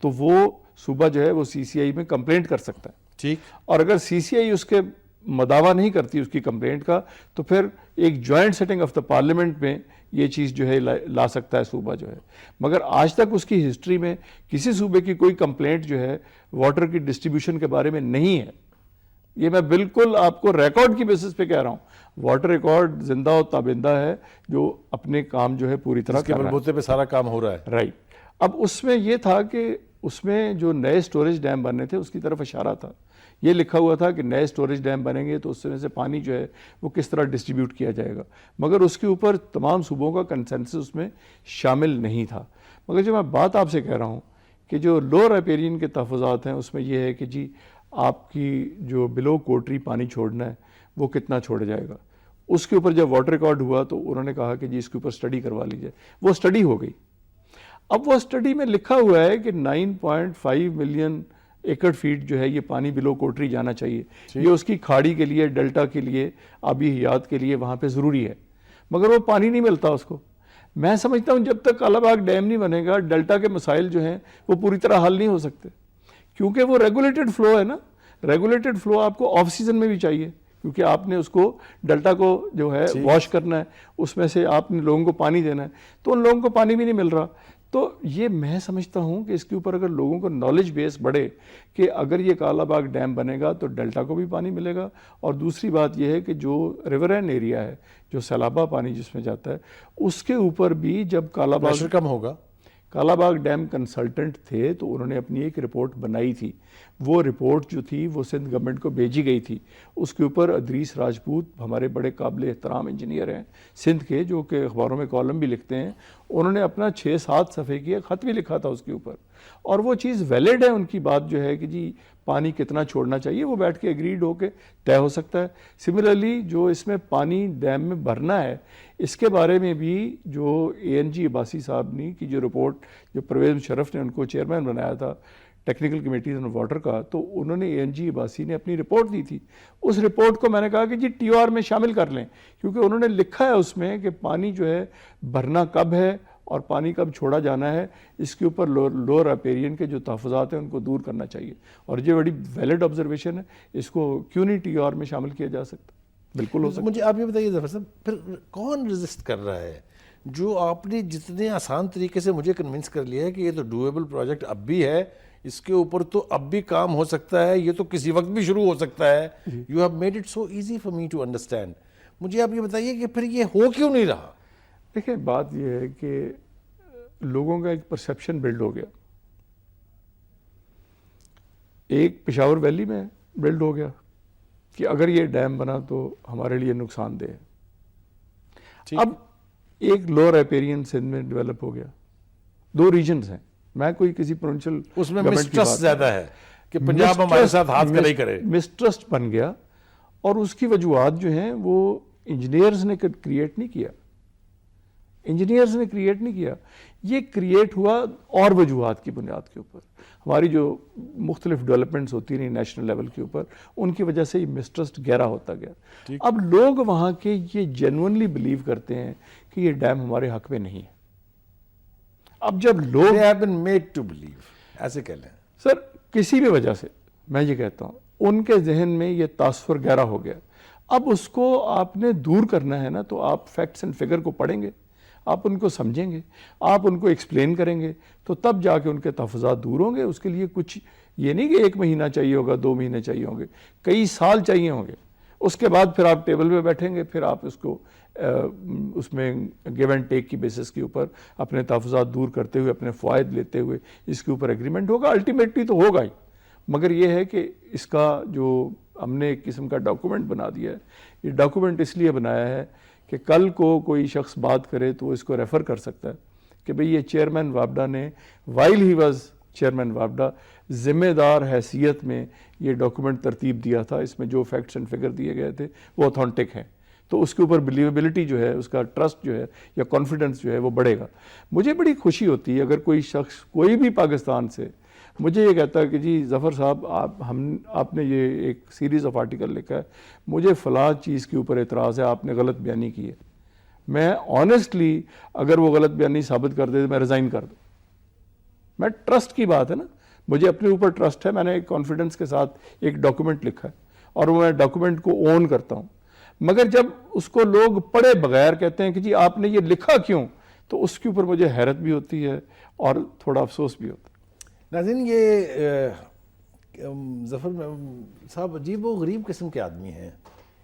تو وہ صوبہ جو ہے وہ سی سی آئی میں کمپلینٹ کر سکتا ہے. ٹھیک. اور اگر سی سی آئی اس کے مداوا نہیں کرتی اس کی کمپلینٹ کا, تو پھر ایک joint sitting of the parliament میں یہ چیز جو ہے لا سکتا ہے صوبہ جو ہے. مگر آج تک اس کی ہسٹری میں کسی صوبے کی کوئی کمپلینٹ جو ہے واٹر کی ڈسٹریبیوشن کے بارے میں نہیں ہے. یہ میں بالکل آپ کو ریکارڈ کی بیسس پہ کہہ رہا ہوں. واٹر ریکارڈ زندہ و تابندہ ہے جو اپنے کام جو ہے پوری طرح کے بلبوتے پہ سارا کام ہو رہا ہے. رائٹ. اب اس میں یہ تھا کہ اس میں جو نئے سٹوریج ڈیم بننے تھے اس کی طرف اشارہ تھا. یہ لکھا ہوا تھا کہ نئے سٹوریج ڈیم بنیں گے تو اس میں سے پانی جو ہے وہ کس طرح ڈسٹریبیوٹ کیا جائے گا, مگر اس کے اوپر تمام صوبوں کا کنسنسس اس میں شامل نہیں تھا. مگر جو میں بات آپ سے کہہ رہا ہوں کہ جو لوور ریپیرین کے تحفظات ہیں اس میں یہ ہے کہ جی آپ کی جو بلو کوٹری پانی چھوڑنا ہے وہ کتنا چھوڑا جائے گا. اس کے اوپر جب واٹر ریکارڈ ہوا تو انہوں نے کہا کہ جی اس کے اوپر سٹڈی کروا لیجیے. وہ سٹڈی ہو گئی. اب وہ سٹڈی میں لکھا ہوا ہے کہ 9.5 ملین ایکڑ فیٹ جو ہے یہ پانی بلو کوٹری جانا چاہیے. یہ اس کی کھاڑی کے لیے, ڈیلٹا کے لیے, آبی حیات کے لیے وہاں پہ ضروری ہے, مگر وہ پانی نہیں ملتا اس کو. میں سمجھتا ہوں جب تک کالا باغ ڈیم نہیں بنے گا ڈیلٹا کے مسائل جو ہیں وہ پوری طرح حل نہیں ہو سکتے, کیونکہ وہ ریگولیٹڈ فلو ہے نا. ریگولیٹڈ فلو آپ کو آف سیزن میں بھی چاہیے, کیونکہ آپ نے اس کو ڈیلٹا کو جو ہے واش کرنا ہے, اس میں سے آپ نے لوگوں کو پانی دینا ہے, تو ان لوگوں کو پانی بھی نہیں مل رہا. تو یہ میں سمجھتا ہوں کہ اس کے اوپر اگر لوگوں کو نالج بیس بڑھے کہ اگر یہ کالا باغ ڈیم بنے گا تو ڈیلٹا کو بھی پانی ملے گا. اور دوسری بات یہ ہے کہ جو ریورین ایریا ہے, جو سیلابہ پانی جس میں جاتا ہے, اس کے اوپر بھی جب کالا باغ کم ہوگا. کالا باغ ڈیم کنسلٹنٹ تھے تو انہوں نے اپنی ایک رپورٹ بنائی تھی. وہ رپورٹ جو تھی وہ سندھ گورنمنٹ کو بھیجی گئی تھی. اس کے اوپر ادریس راجپوت ہمارے بڑے قابل احترام انجینئر ہیں سندھ کے, جو کہ اخباروں میں کالم بھی لکھتے ہیں, انہوں نے اپنا 6-7 صفحے کی ایک خط بھی لکھا تھا اس کے اوپر, اور وہ چیز ویلڈ ہے, ان کی بات جو ہے کہ جی پانی کتنا چھوڑنا چاہیے وہ بیٹھ کے ایگریڈ ہو کے طے ہو سکتا ہے. سملرلی جو اس میں پانی ڈیم میں بھرنا ہے, اس کے بارے میں بھی جو ANG عباسی صاحب نے کی جو رپورٹ, جو پرویز مشرف نے ان کو چیئرمین بنایا تھا ٹیکنیکل کمیٹیز آن واٹر کا, تو انہوں نے ANG عباسی نے اپنی رپورٹ دی تھی. اس رپورٹ کو میں نے کہا کہ جی TOR میں شامل کر لیں, کیونکہ انہوں نے لکھا ہے اس میں کہ پانی جو ہے بھرنا کب ہے اور پانی کب چھوڑا جانا ہے, اس کے اوپر لوور اپیرین کے جو تحفظات ہیں ان کو دور کرنا چاہیے. اور یہ بڑی ویلڈ آبزرویشن ہے, اس کو کیوں نہیں TOR میں شامل کیا جا سکتا؟ بالکل ہو سکتا. مجھے آپ یہ بتائیے ظفر صاحب, پھر کون رزسٹ کر رہا ہے؟ جو آپ نے جتنے آسان طریقے سے مجھے کنونس کر لیا ہے کہ یہ تو ڈویبل پروجیکٹ اب بھی ہے, اس کے اوپر تو اب بھی کام ہو سکتا ہے, یہ تو کسی وقت بھی شروع ہو سکتا ہے. You have made it so easy for me to understand. مجھے آپ یہ بتائیے کہ پھر یہ ہو کیوں نہیں رہا؟ دیکھیں بات یہ ہے کہ لوگوں کا ایک پرسیپشن بلڈ ہو گیا, ایک پشاور ویلی میں بلڈ ہو گیا کہ اگر یہ ڈیم بنا تو ہمارے لیے نقصان دہ ہے. اب ایک لوور ایپیرین سندھ میں ڈیولپ ہو گیا, 2 ریجنز ہیں, میں کوئی کسی پروونشل اس میں مسٹرسٹ زیادہ ہے کہ پنجاب ہمارے ساتھ ہاتھ کرے ہی کرے, مسٹرسٹ بن گیا. اور اس کی وجوہات جو ہیں وہ انجینئرز نے کریٹ نہیں کیا, انجینئرز نے کریٹ نہیں کیا, یہ کریٹ ہوا اور وجوہات کی بنیاد کے اوپر. ہماری جو مختلف ڈیولپمنٹس ہوتی رہی نیشنل لیول کے اوپر, ان کی وجہ سے یہ مسٹرسٹ گہرا ہوتا گیا. اب لوگ وہاں کے یہ جینوئنلی بلیو کرتے ہیں کہ یہ ڈیم ہمارے حق میں نہیں ہے. اب جب لوگ they have been made to believe, ایسے کہہ لیں سر, کسی بھی وجہ سے میں یہ کہتا ہوں ان کے ذہن میں یہ تاثر گہرا ہو گیا. اب اس کو آپ نے دور کرنا ہے نا, تو آپ فیکٹس اینڈ فگر کو پڑھیں گے, آپ ان کو سمجھیں گے, آپ ان کو ایکسپلین کریں گے, تو تب جا کے ان کے تحفظات دور ہوں گے. اس کے لیے کچھ یہ نہیں کہ 1 مہینہ چاہیے ہوگا, 2 مہینے چاہیے ہوں گے, کئی سال چاہیے ہوں گے. اس کے بعد پھر آپ ٹیبل پہ بیٹھیں گے, پھر آپ اس کو اس میں گیو اینڈ ٹیک کی بیسس کے اوپر اپنے تحفظات دور کرتے ہوئے, اپنے فوائد لیتے ہوئے اس کے اوپر ایگریمنٹ ہوگا. الٹیمیٹلی تو ہوگا ہی, مگر یہ ہے کہ اس کا جو ہم نے ایک قسم کا ڈاکومنٹ بنا دیا ہے, یہ ڈاکومنٹ اس لیے بنایا ہے کہ کل کو کوئی شخص بات کرے تو وہ اس کو ریفر کر سکتا ہے کہ بھئی یہ چیئرمین وابڈا نے وائل ہی واز چیئرمین وابڈا ذمہ دار حیثیت میں یہ ڈاکومنٹ ترتیب دیا تھا, اس میں جو فیکٹس اینڈ فگر دیے گئے تھے وہ اتھینٹک ہیں. تو اس کے اوپر بلیویبلٹی جو ہے, اس کا ٹرسٹ جو ہے یا کانفیڈنس جو ہے وہ بڑھے گا. مجھے بڑی خوشی ہوتی ہے اگر کوئی شخص کوئی بھی پاکستان سے مجھے یہ کہتا ہے کہ جی ظفر صاحب آپ نے یہ ایک سیریز آف آرٹیکل لکھا ہے, مجھے فلاں چیز کے اوپر اعتراض ہے, آپ نے غلط بیانی کی ہے. میں آنیسٹلی اگر وہ غلط بیانی ثابت کر دے تو میں ریزائن کر دوں. میں ٹرسٹ کی بات ہے نا, مجھے اپنے اوپر ٹرسٹ ہے, میں نے ایک کانفیڈنس کے ساتھ ایک ڈاکومنٹ لکھا ہے اور میں ڈاکومنٹ کو اون کرتا ہوں. مگر جب اس کو لوگ پڑھے بغیر کہتے ہیں کہ جی آپ نے یہ لکھا کیوں, تو اس کے اوپر مجھے حیرت بھی ہوتی ہے اور تھوڑا افسوس بھی ہوتا ہے. ناظرین, یہ ظفر صاحب عجیب و غریب قسم کے آدمی ہیں.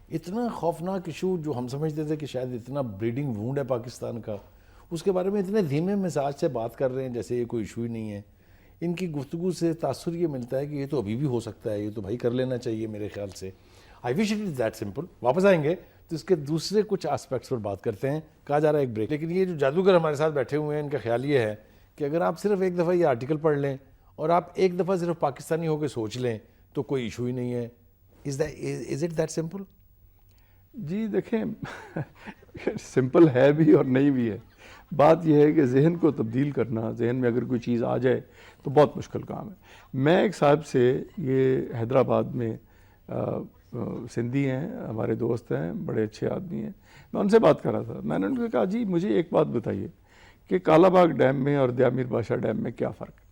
اتنا خوفناک ایشو جو ہم سمجھتے تھے کہ شاید اتنا بریڈنگ وونڈ ہے پاکستان کا, اس کے بارے میں اتنے دھیمے مزاج سے بات کر رہے ہیں جیسے یہ کوئی ایشو ہی نہیں ہے. ان کی گفتگو سے تاثر یہ ملتا ہے کہ یہ تو ابھی بھی ہو سکتا ہے, یہ تو بھائی کر لینا چاہیے میرے خیال سے. آئی وش اٹ از دیٹ سمپل. واپس آئیں گے تو اس کے دوسرے کچھ آسپیکٹس پر بات کرتے ہیں. کہا جا رہا ہے ایک بریک, لیکن یہ جو جادوگر ہمارے ساتھ بیٹھے ہوئے ہیں ان کا خیال یہ ہے کہ اگر آپ صرف ایک دفعہ یہ آرٹیکل پڑھ لیں اور آپ ایک دفعہ صرف پاکستانی ہو کے سوچ لیں تو کوئی ایشو ہی نہیں ہے. Is it that simple? جی دیکھیں, سمپل ہے بھی اور نہیں بھی ہے. بات یہ ہے کہ ذہن کو تبدیل کرنا, ذہن میں اگر کوئی چیز آ جائے تو بہت مشکل کام ہے. میں ایک صاحب سے, یہ حیدرآباد میں سندھی ہیں, ہمارے دوست ہیں, بڑے اچھے آدمی ہیں, میں ان سے بات کر رہا تھا. میں نے ان کو کہا جی مجھے ایک بات بتائیے کہ کالا باغ ڈیم میں اور دیا میر بادشاہ ڈیم میں کیا فرق ہے؟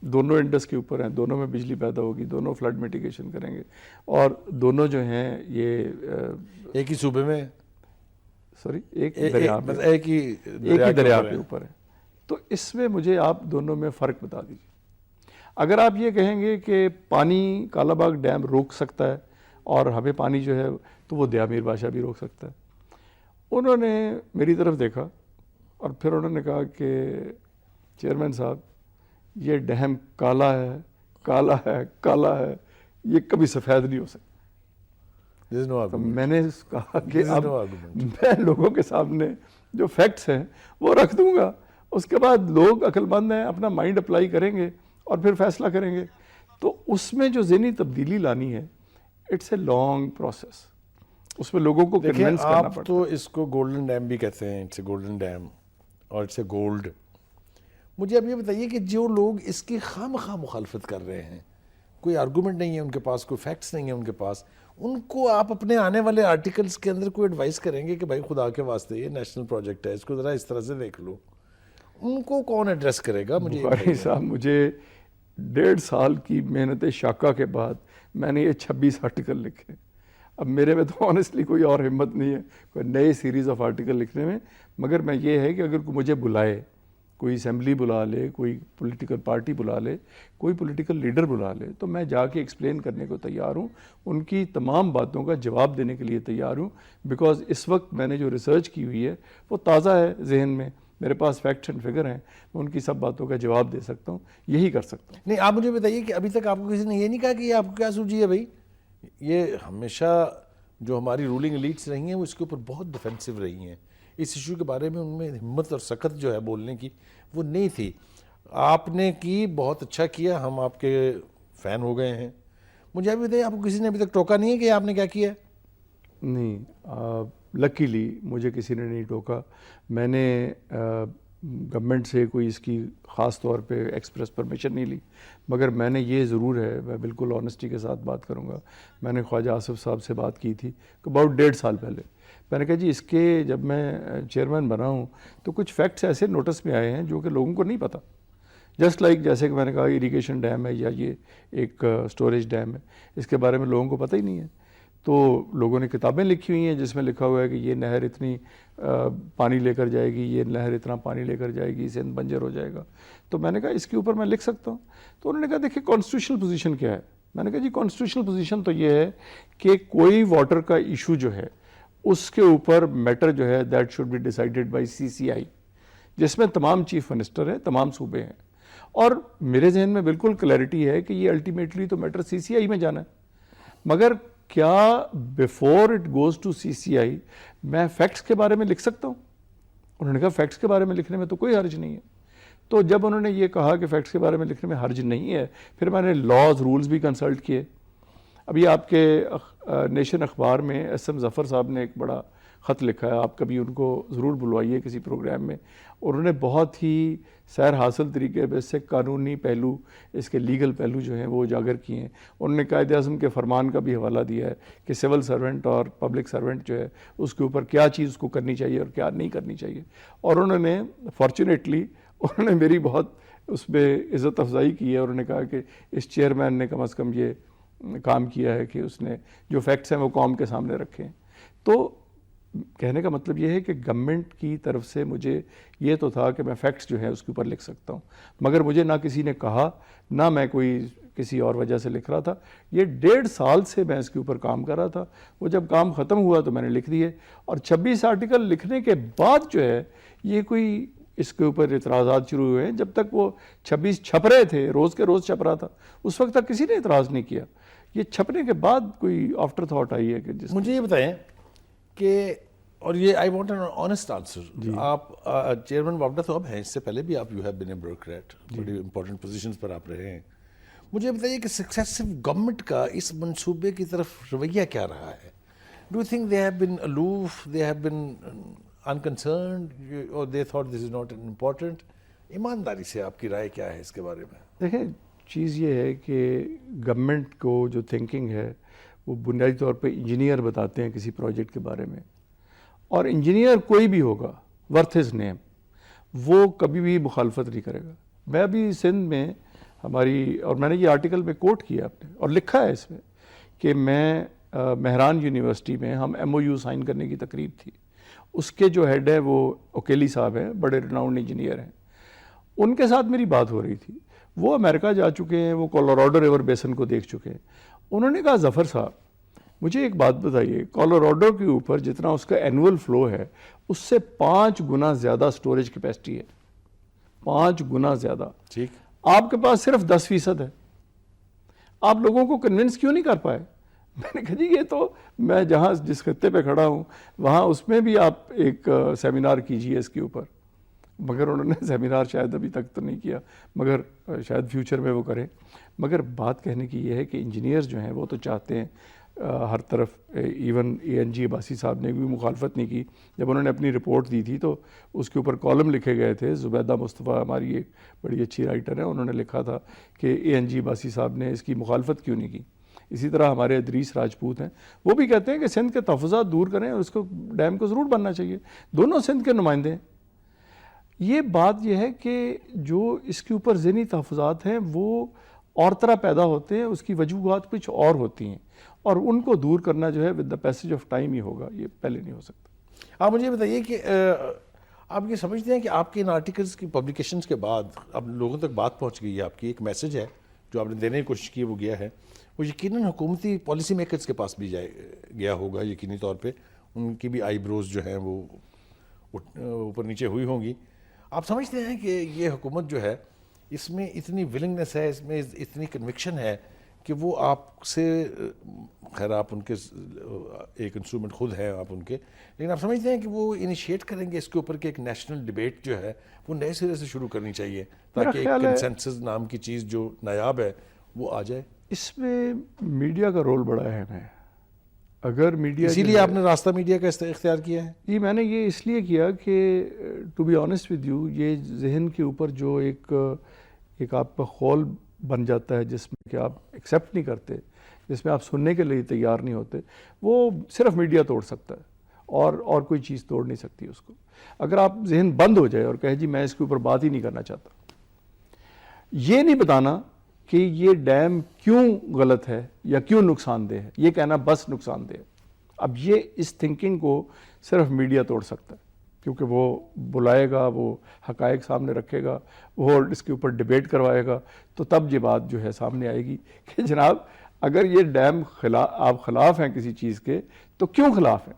دونوں انڈس کے اوپر ہیں, دونوں میں بجلی پیدا ہوگی, دونوں فلڈ میٹیگیشن کریں گے, اور دونوں جو ہیں یہ ایک ہی صوبے میں, سوری ایک دریا ایک ہی دریا کے اوپر ہے. تو اس میں مجھے آپ دونوں میں فرق بتا دیجیے. اگر آپ یہ کہیں گے کہ پانی کالا باغ ڈیم روک سکتا ہے اور ہمیں پانی جو ہے تو وہ دیا میر بادشاہ بھی روک سکتا ہے. انہوں نے میری طرف دیکھا اور پھر انہوں نے کہا کہ چیئرمین صاحب یہ ڈیم کالا ہے, کالا ہے, کالا ہے, یہ کبھی سفید نہیں ہو سکتا. تو میں نے کہا کہ اب میں لوگوں کے سامنے جو فیکٹس ہیں وہ رکھ دوں گا. اس کے بعد لوگ عقل مند ہیں, اپنا مائنڈ اپلائی کریں گے اور پھر فیصلہ کریں گے. تو اس میں جو ذہنی تبدیلی لانی ہے, اٹس اے لانگ پروسیس. اس میں لوگوں کو کنونس کرنا آپ پڑتا تو اس کو گولڈن ڈیم بھی کہتے ہیں, اٹس اے گولڈن ڈیم اور اٹس اے گولڈ. مجھے اب یہ بتائیے کہ جو لوگ اس کی خواہ مخالفت کر رہے ہیں, کوئی آرگومنٹ نہیں ہے ان کے پاس, کوئی فیکٹس نہیں ہے ان کے پاس, ان کو آپ اپنے آنے والے آرٹیکلز کے اندر کوئی ایڈوائس کریں گے کہ بھائی خدا کے واسطے یہ نیشنل پروجیکٹ ہے, اس کو ذرا اس طرح سے دیکھ لو, ان کو کون ایڈریس کرے گا؟ مجھے بخاری صاحب, مجھے 1.5 سال کی محنت شاقہ کے بعد میں نے یہ 26 آرٹیکل لکھے. اب میرے میں تو آنیسٹلی کوئی اور ہمت نہیں ہے کوئی نئے سیریز آف آرٹیکل لکھنے میں, مگر میں یہ ہے کہ اگر کوئی مجھے بلائے, کوئی اسمبلی بلا لے, کوئی پولیٹیکل پارٹی بلا لے, کوئی پولیٹیکل لیڈر بلا لے, تو میں جا کے ایکسپلین کرنے کو تیار ہوں, ان کی تمام باتوں کا جواب دینے کے لیے تیار ہوں. بیکاز اس وقت میں نے جو ریسرچ کی ہوئی ہے وہ تازہ ہے ذہن میں, میرے پاس فیکٹس اینڈ فگر ہیں, میں ان کی سب باتوں کا جواب دے سکتا ہوں, یہی کر سکتا ہوں. نہیں, آپ مجھے بتائیے کہ ابھی تک آپ کو کسی نے یہ نہیں کہا کہ یہ آپ کو کیا سوچی ہے بھائی؟ یہ ہمیشہ جو ہماری رولنگ ایلیٹس رہی ہیں وہ اس کے اوپر بہت ڈیفینسو رہی ہیں, اس ایشو کے بارے میں ان میں ہمت اور سخت جو ہے بولنے کی وہ نہیں تھی. آپ نے کی, بہت اچھا کیا, ہم آپ کے فین ہو گئے ہیں. مجھے ابھی بتائیے, آپ کو کسی نے ابھی تک ٹوکا نہیں ہے کہ آپ نے کیا کیا ہے؟ نہیں, لکیلی مجھے کسی نے نہیں ٹوکا. میں نے گورنمنٹ سے کوئی اس کی خاص طور پہ ایکسپریس پرمیشن نہیں لی, مگر میں نے یہ ضرور ہے, میں بالکل آنیسٹی کے ساتھ بات کروں گا, میں نے خواجہ آصف صاحب سے بات کی تھی اباؤٹ 1.5 سال پہلے. میں نے کہا جی اس کے جب میں چیئرمین بنا ہوں تو کچھ فیکٹس ایسے نوٹس میں آئے ہیں جو کہ لوگوں کو نہیں پتہ. جسٹ لائک جیسے کہ میں نے کہا اریگیشن ڈیم ہے یا یہ ایک اسٹوریج ڈیم ہے, اس کے بارے میں لوگوں کو پتہ ہی نہیں ہے. تو لوگوں نے کتابیں لکھی ہوئی ہیں جس میں لکھا ہوا ہے کہ یہ نہر اتنی پانی لے کر جائے گی, یہ نہر اتنا پانی لے کر جائے گی, سندھ بنجر ہو جائے گا. تو میں نے کہا اس کے اوپر میں لکھ سکتا ہوں. تو انہوں نے کہا دیکھیں کانسٹیٹیوشنل پوزیشن کیا ہے. میں نے کہا جی کانسٹیٹیوشنل پوزیشن تو یہ ہے کہ کوئی واٹر کا ایشو جو ہے اس کے اوپر میٹر جو ہے that should be decided by CCI, جس میں تمام چیف منسٹر ہیں, تمام صوبے ہیں. اور میرے ذہن میں بالکل کلیئرٹی ہے کہ یہ الٹیمیٹلی تو میٹر CCI میں جانا ہے. مگر کیا before it goes to CCI میں فیکٹس کے بارے میں لکھ سکتا ہوں؟ انہوں نے کہا فیکٹس کے بارے میں لکھنے میں تو کوئی حرج نہیں ہے. تو جب انہوں نے یہ کہا کہ فیکٹس کے بارے میں لکھنے میں حرج نہیں ہے, پھر میں نے لاز رولز بھی کنسلٹ کیے. ابھی آپ کے نیشن اخبار میں SM ظفر صاحب نے ایک بڑا خط لکھا ہے, آپ کبھی ان کو ضرور بلوائیے کسی پروگرام میں. انہوں نے بہت ہی سیر حاصل طریقے پہ اس سے قانونی پہلو, اس کے لیگل پہلو جو ہیں وہ اجاگر کیے ہیں. انہوں نے قائد اعظم کے فرمان کا بھی حوالہ دیا ہے کہ سول سرونٹ اور پبلک سرونٹ جو ہے اس کے اوپر کیا چیز کو کرنی چاہیے اور کیا نہیں کرنی چاہیے. اور انہوں نے فارچونیٹلی انہوں نے میری بہت اس پہ عزت افزائی کی ہے. انہوں نے کہا کہ اس چیئرمین نے کم از کم یہ کام کیا ہے کہ اس نے جو فیکٹس ہیں وہ قوم کے سامنے رکھے ہیں. تو کہنے کا مطلب یہ ہے کہ گورنمنٹ کی طرف سے مجھے یہ تو تھا کہ میں فیکٹس جو ہیں اس کے اوپر لکھ سکتا ہوں, مگر مجھے نہ کسی نے کہا, نہ میں کوئی کسی اور وجہ سے لکھ رہا تھا. یہ 1.5 سال سے میں اس کے اوپر کام کر رہا تھا. وہ جب کام ختم ہوا تو میں نے لکھ دیے, اور 26 آرٹیکل لکھنے کے بعد جو ہے یہ کوئی اس کے اوپر اعتراضات شروع ہوئے ہیں. جب تک وہ 26 چھپ رہے تھے, روز کے روز چھپ رہا تھا, اس وقت تک کسی نے اعتراض نہیں کیا. یہ چھپنے کے بعد کوئی آفٹر تھاٹ آئی ہے کہ مجھے یہ بتائیں کہ, اور یہ I want an honest answer, آپ چیئرمین وابڈا تو اب ہیں, اس سے پہلے بھی آپ you have been a bureaucrat, بڑی امپورٹنٹ پوزیشنز پر آپ رہے ہیں. مجھے بتائیے کہ سکسیسو گورنمنٹ کا اس منصوبے کی طرف رویہ کیا رہا ہے؟ Do you think they have been aloof, they have been unconcerned, or they thought this is not important? ایمانداری سے آپ کی رائے کیا ہے اس کے بارے میں؟ دیکھیں چیز یہ ہے کہ گورنمنٹ کو جو تھنکنگ ہے وہ بنیادی طور پہ انجینئر بتاتے ہیں کسی پروجیکٹ کے بارے میں, اور انجینئر کوئی بھی ہوگا ورتھ ہز نیم, وہ کبھی بھی مخالفت نہیں کرے گا. میں ابھی سندھ میں ہماری, اور میں نے یہ آرٹیکل میں کوٹ کیا آپ نے اور لکھا ہے اس میں, کہ میں مہران یونیورسٹی میں ہم MOU سائن کرنے کی تقریب تھی. اس کے جو ہیڈ ہے وہ اوکیلی صاحب ہیں, بڑے ریناؤنڈ انجینئر ہیں. ان کے ساتھ میری بات ہو رہی تھی, وہ امریکہ جا چکے ہیں, وہ کولوراڈو ریور بیسن کو دیکھ چکے ہیں. انہوں نے کہا ظفر صاحب مجھے ایک بات بتائیے, کولوراڈو کے اوپر جتنا اس کا اینول فلو ہے اس سے 5 گنا زیادہ سٹوریج کیپیسٹی ہے, 5 گنا زیادہ. ٹھیک, آپ کے پاس صرف 10% ہے. آپ لوگوں کو کنونس کیوں نہیں کر پائے؟ میں نے کہا جی یہ تو میں جہاں جس خطے پہ کھڑا ہوں وہاں اس میں بھی آپ ایک سیمینار کیجئے اس کے اوپر. مگر انہوں نے سیمینار شاید ابھی تک تو نہیں کیا, مگر شاید فیوچر میں وہ کریں. مگر بات کہنے کی یہ ہے کہ انجینئرز جو ہیں وہ تو چاہتے ہیں ہر طرف, even A N G Abbasi صاحب نے بھی مخالفت نہیں کی جب انہوں نے اپنی رپورٹ دی تھی, تو اس کے اوپر کالم لکھے گئے تھے. زبیدہ مصطفیٰ ہماری ایک بڑی اچھی رائٹر ہیں, انہوں نے لکھا تھا کہ اے این جی عباسی صاحب نے اس کی مخالفت کیوں نہیں کی. اسی طرح ہمارے ادریس راجپوت ہیں, وہ بھی کہتے ہیں کہ سندھ کے تحفظات دور کریں اور اس کو ڈیم کو ضرور بننا چاہیے. دونوں سندھ کے نمائندے ہیں. یہ بات یہ ہے کہ جو اس کے اوپر ذہنی تحفظات ہیں وہ اور طرح پیدا ہوتے ہیں, اس کی وجوہات کچھ اور ہوتی ہیں, اور ان کو دور کرنا جو ہے with the passage of time ہی ہوگا, یہ پہلے نہیں ہو سکتا. آپ مجھے بتائیے کہ آپ یہ سمجھتے ہیں کہ آپ کے ان آرٹیکلس کی پبلیکیشنز کے بعد اب لوگوں تک بات پہنچ گئی ہے, آپ کی ایک میسج ہے جو آپ نے دینے کی کوشش کی وہ گیا ہے, وہ یقیناً حکومتی پالیسی میکرز کے پاس بھی گیا ہوگا یقینی طور پہ, ان کی بھی آئی بروز جو ہیں وہ اوپر نیچے ہوئی ہوں گی. آپ سمجھتے ہیں کہ یہ حکومت جو ہے اس میں اتنی ولنگنس ہے, اس میں اتنی کنوکشن ہے کہ وہ آپ سے, خیر آپ ان کے ایک انسٹرومنٹ خود ہیں آپ ان کے, لیکن آپ سمجھتے ہیں کہ وہ انیشیٹ کریں گے اس کے اوپر کہ ایک نیشنل ڈیبیٹ جو ہے وہ نئے سرے سے شروع کرنی چاہیے تاکہ ایک کنسنسس نام کی چیز جو نایاب ہے وہ آ جائے؟ اس میں میڈیا کا رول بڑا اہم ہے. اگر میڈیا, اسی لیے آپ نے راستہ میڈیا کا اختیار کیا ہے؟ جی میں نے یہ اس لیے کیا کہ to be honest with you, یہ ذہن کے اوپر جو ایک آپ کا خول بن جاتا ہے جس میں کہ آپ ایکسیپٹ نہیں کرتے, جس میں آپ سننے کے لیے تیار نہیں ہوتے, وہ صرف میڈیا توڑ سکتا ہے اور کوئی چیز توڑ نہیں سکتی اس کو. اگر آپ ذہن بند ہو جائے اور کہے جی میں اس کے اوپر بات ہی نہیں کرنا چاہتا, یہ نہیں بتانا کہ یہ ڈیم کیوں غلط ہے یا کیوں نقصان دہ ہے, یہ کہنا بس نقصان دہ ہے. اب یہ اس تھنکنگ کو صرف میڈیا توڑ سکتا ہے, کیونکہ وہ بلائے گا, وہ حقائق سامنے رکھے گا, وہ اس کے اوپر ڈیبیٹ کروائے گا, تو تب یہ بات جو ہے سامنے آئے گی کہ جناب اگر یہ ڈیم آپ خلاف ہیں کسی چیز کے تو کیوں خلاف ہیں.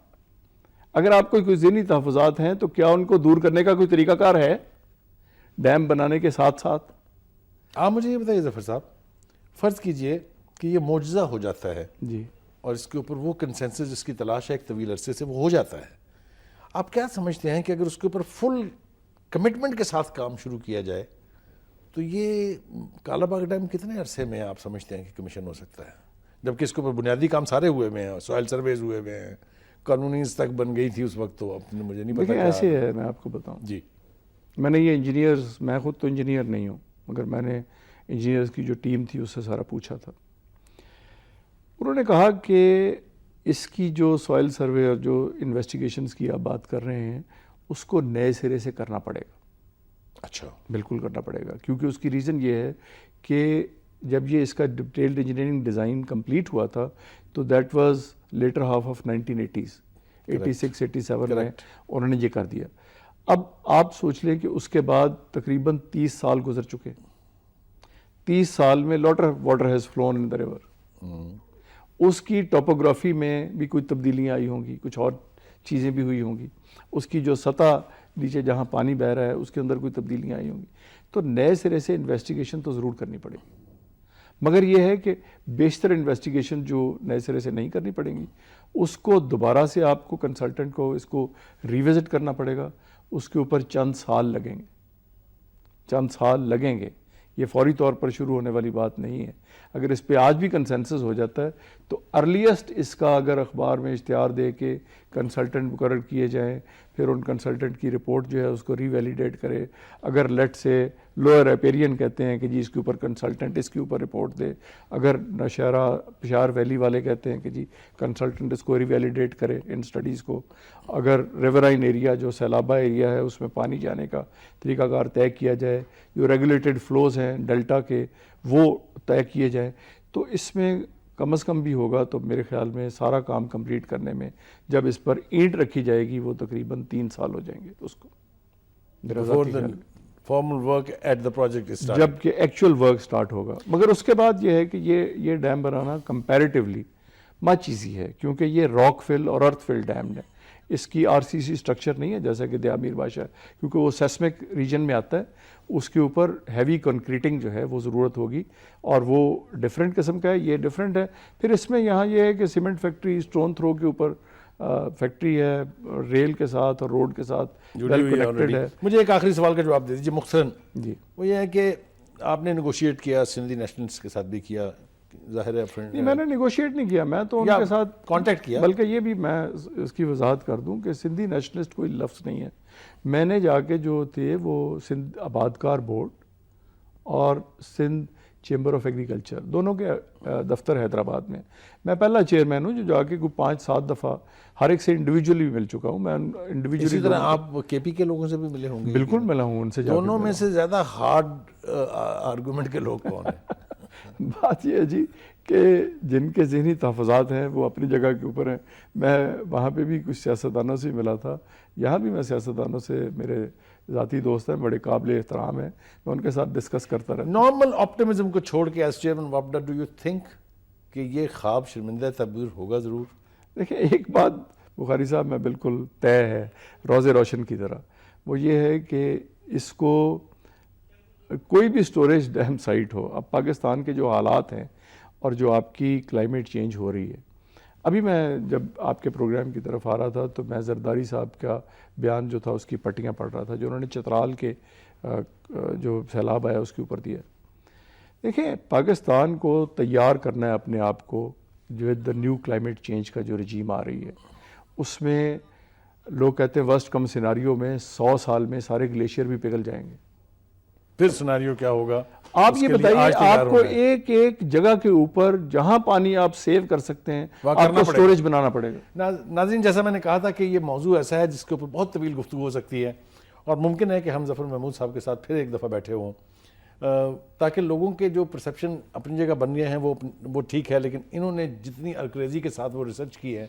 اگر آپ کو کوئی ذہنی تحفظات ہیں تو کیا ان کو دور کرنے کا کوئی طریقہ کار ہے ڈیم بنانے کے ساتھ ساتھ؟ آپ مجھے یہ بتائیے ظفر صاحب, فرض کیجئے کہ یہ معجزہ ہو جاتا ہے جی, اور اس کے اوپر وہ کنسنسس جس کی تلاش ہے ایک طویل عرصے سے وہ ہو جاتا ہے, آپ کیا سمجھتے ہیں کہ اگر اس کے اوپر فل کمٹمنٹ کے ساتھ کام شروع کیا جائے تو یہ کالا باغ ڈیم کتنے عرصے میں آپ سمجھتے ہیں کہ کمیشن ہو سکتا ہے, جبکہ اس کے اوپر بنیادی کام سارے ہوئے ہوئے ہیں, سوائل سرویز ہوئے ہوئے ہیں, قانونیز تک بن گئی تھی اس وقت, تو اب مجھے نہیں پتا. ایسے ہے, میں آپ کو بتاؤں, جی میں نے یہ انجینئرز, میں خود تو انجینئر نہیں ہوں مگر میں نے انجینئرز کی جو ٹیم تھی اس سے سارا پوچھا تھا. انہوں نے کہا کہ اس کی جو سوائل سروے اور جو انویسٹیگیشنز کی آپ بات کر رہے ہیں اس کو نئے سرے سے کرنا پڑے گا. اچھا, بالکل کرنا پڑے گا, کیونکہ اس کی ریزن یہ ہے کہ جب یہ اس کا ڈیٹیلڈ انجینئرنگ ڈیزائن کمپلیٹ ہوا تھا تو that was later half of 1980s, 86 87 میں انہوں نے یہ کر دیا. اب آپ سوچ لیں کہ اس کے بعد تقریباً 30 سال گزر چکے. 30 سال میں lot of water has flown in the river. اس کی ٹوپوگرافی میں بھی کوئی تبدیلیاں آئی ہوں گی, کچھ اور چیزیں بھی ہوئی ہوں گی, اس کی جو سطح نیچے جہاں پانی بہہ رہا ہے اس کے اندر کوئی تبدیلیاں آئی ہوں گی, تو نئے سرے سے انویسٹیگیشن تو ضرور کرنی پڑے گی. مگر یہ ہے کہ بیشتر انویسٹیگیشن جو نئے سرے سے نہیں کرنی پڑیں گی اس کو دوبارہ سے آپ کو کنسلٹنٹ کو اس کو ریوزٹ کرنا پڑے گا, اس کے اوپر چند سال لگیں گے, چند سال لگیں گے. یہ فوری طور پر شروع ہونے والی بات نہیں ہے. اگر اس پہ آج بھی کنسنسس ہو جاتا ہے تو ارلیسٹ اس کا اگر اخبار میں اشتہار دے کے کنسلٹنٹ مقرر کیے جائیں, پھر ان کنسلٹنٹ کی رپورٹ جو ہے اس کو ری ویلیڈیٹ کرے. اگر لیٹ سے لوئر ایپیرین کہتے ہیں کہ جی اس کے اوپر کنسلٹنٹ اس کے اوپر رپورٹ دے, اگر نوشہرہ پشاور ویلی والے کہتے ہیں کہ جی کنسلٹنٹ اس کو ری ویلیڈیٹ کرے ان سٹڈیز کو, اگر ریورائن ایریا جو سیلابہ ایریا ہے اس میں پانی جانے کا طریقہ کار طے کیا جائے, جو ریگولیٹڈ فلوز ہیں ڈیلٹا کے وہ طے کیے جائیں, تو اس میں کم از کم بھی ہوگا تو میرے خیال میں سارا کام کمپلیٹ کرنے میں جب اس پر اینٹ رکھی جائے گی وہ تقریباً 3 سال ہو جائیں گے. اس کو formal work at the project جب کہ ایکچوئل ورک سٹارٹ ہوگا. مگر اس کے بعد یہ ہے کہ یہ ڈیم بنانا کمپیریٹیولی مچ ایزی ہے, کیونکہ یہ راک فل اور ارتھ فل ڈیم ہے. اس کی RCC اسٹرکچر نہیں ہے جیسا کہ دیا میر بادشاہ ہے، کیونکہ وہ سیسمک ریجن میں آتا ہے، اس کے اوپر ہیوی کنکریٹنگ جو ہے وہ ضرورت ہوگی، اور وہ ڈفرینٹ قسم کا ہے، یہ ڈفرینٹ ہے۔ پھر اس میں یہاں یہ ہے کہ سیمنٹ فیکٹری اسٹون تھرو کے اوپر فیکٹری ہے، ریل کے ساتھ اور روڈ کے ساتھ ویل کنیکٹڈ ہے۔ مجھے ایک آخری سوال کا جواب دے دیجیے مختصراً، جی، وہ یہ ہے کہ آپ نے نیگوشیٹ کیا سندھی نیشنلسٹ کے ساتھ بھی کیا، ظاہر ہے نہیں میں نے نیگوشیٹ نہیں کیا، میں تو ان کے ساتھ کانٹیکٹ کیا، بلکہ یہ بھی میں اس کی وضاحت کر دوں کہ سندھی نیشنلسٹ کوئی لفظ نہیں ہے۔ میں نے جا کے جو تھے وہ سندھ آبادکار بورڈ اور سندھ چیمبر آف ایگریکلچر دونوں کے دفتر حیدرآباد میں، میں پہلا چیئرمین ہوں جو جا کے کوئی 5-7 دفعہ ہر ایک سے انڈیویجولی مل چکا ہوں۔ میں اسی انڈیویجولی طرح آپ KP کے لوگوں سے بھی ملے ہوں گے؟ بالکل ملا ہوں ان سے۔ دونوں میں سے زیادہ ہارڈ آرگومنٹ کے لوگ کون ہیں؟ بات یہ ہے جی کہ جن کے ذہنی تحفظات ہیں وہ اپنی جگہ کے اوپر ہیں۔ میں وہاں پہ بھی کچھ سیاستدانوں سے ملا تھا، یہاں بھی میں سیاستدانوں سے، میرے ذاتی دوست ہیں، بڑے قابل احترام ہیں، میں ان کے ساتھ ڈسکس کرتا رہتا ہوں۔ نارمل آپٹیمزم کو چھوڑ کے ایز چیئرمین واپڈا ڈو یو تھنک کہ یہ خواب شرمندہ تعبیر ہوگا ضرور؟ دیکھیں ایک بات بخاری صاحب میں بالکل طے ہے روز روشن کی طرح، وہ یہ ہے کہ اس کو کوئی بھی سٹوریج ڈیم سائٹ ہو، اب پاکستان کے جو حالات ہیں اور جو آپ کی کلائمیٹ چینج ہو رہی ہے، ابھی میں جب آپ کے پروگرام کی طرف آ رہا تھا تو میں زرداری صاحب کا بیان جو تھا اس کی پٹیاں پڑھ رہا تھا جو انہوں نے چترال کے جو سیلاب آیا اس کے اوپر دیا۔ دیکھیں پاکستان کو تیار کرنا ہے اپنے آپ کو جو دا نیو کلائمیٹ چینج کا جو رجیم آ رہی ہے، اس میں لوگ کہتے ہیں ورسٹ کم سیناریو میں 100 سال میں سارے گلیشیئر بھی پگھل جائیں گے۔ پھر سناریو کیا ہوگا آپ یہ بتائیے، آپ کو ایک ایک جگہ کے اوپر جہاں پانی آپ سیو کر سکتے ہیں آپ کو سٹوریج بنانا پڑے گا۔ ناظرین جیسا میں نے کہا تھا کہ یہ موضوع ایسا ہے جس کے اوپر بہت طویل گفتگو ہو سکتی ہے، اور ممکن ہے کہ ہم ظفر محمود صاحب کے ساتھ پھر ایک دفعہ بیٹھے ہوں تاکہ لوگوں کے جو پرسیپشن اپنی جگہ بن گئے ہیں وہ ٹھیک ہے، لیکن انہوں نے جتنی الکریزی کے ساتھ وہ ریسرچ کی ہے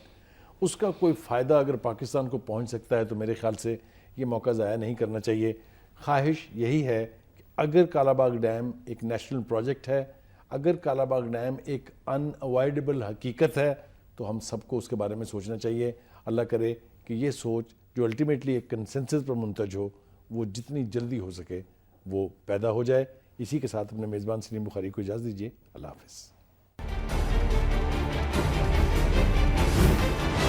اس کا کوئی فائدہ اگر پاکستان کو پہنچ سکتا ہے تو میرے خیال سے یہ موقع ضائع نہیں کرنا چاہیے۔ خواہش یہی ہے کہ اگر کالا باغ ڈیم ایک نیشنل پروجیکٹ ہے، اگر کالا باغ ڈیم ایک ان اوائڈیبل حقیقت ہے تو ہم سب کو اس کے بارے میں سوچنا چاہیے۔ اللہ کرے کہ یہ سوچ جو الٹیمیٹلی ایک کنسنسس پر منتج ہو وہ جتنی جلدی ہو سکے وہ پیدا ہو جائے۔ اسی کے ساتھ اپنے میزبان سلیم بخاری کو اجازت دیجیے، اللہ حافظ۔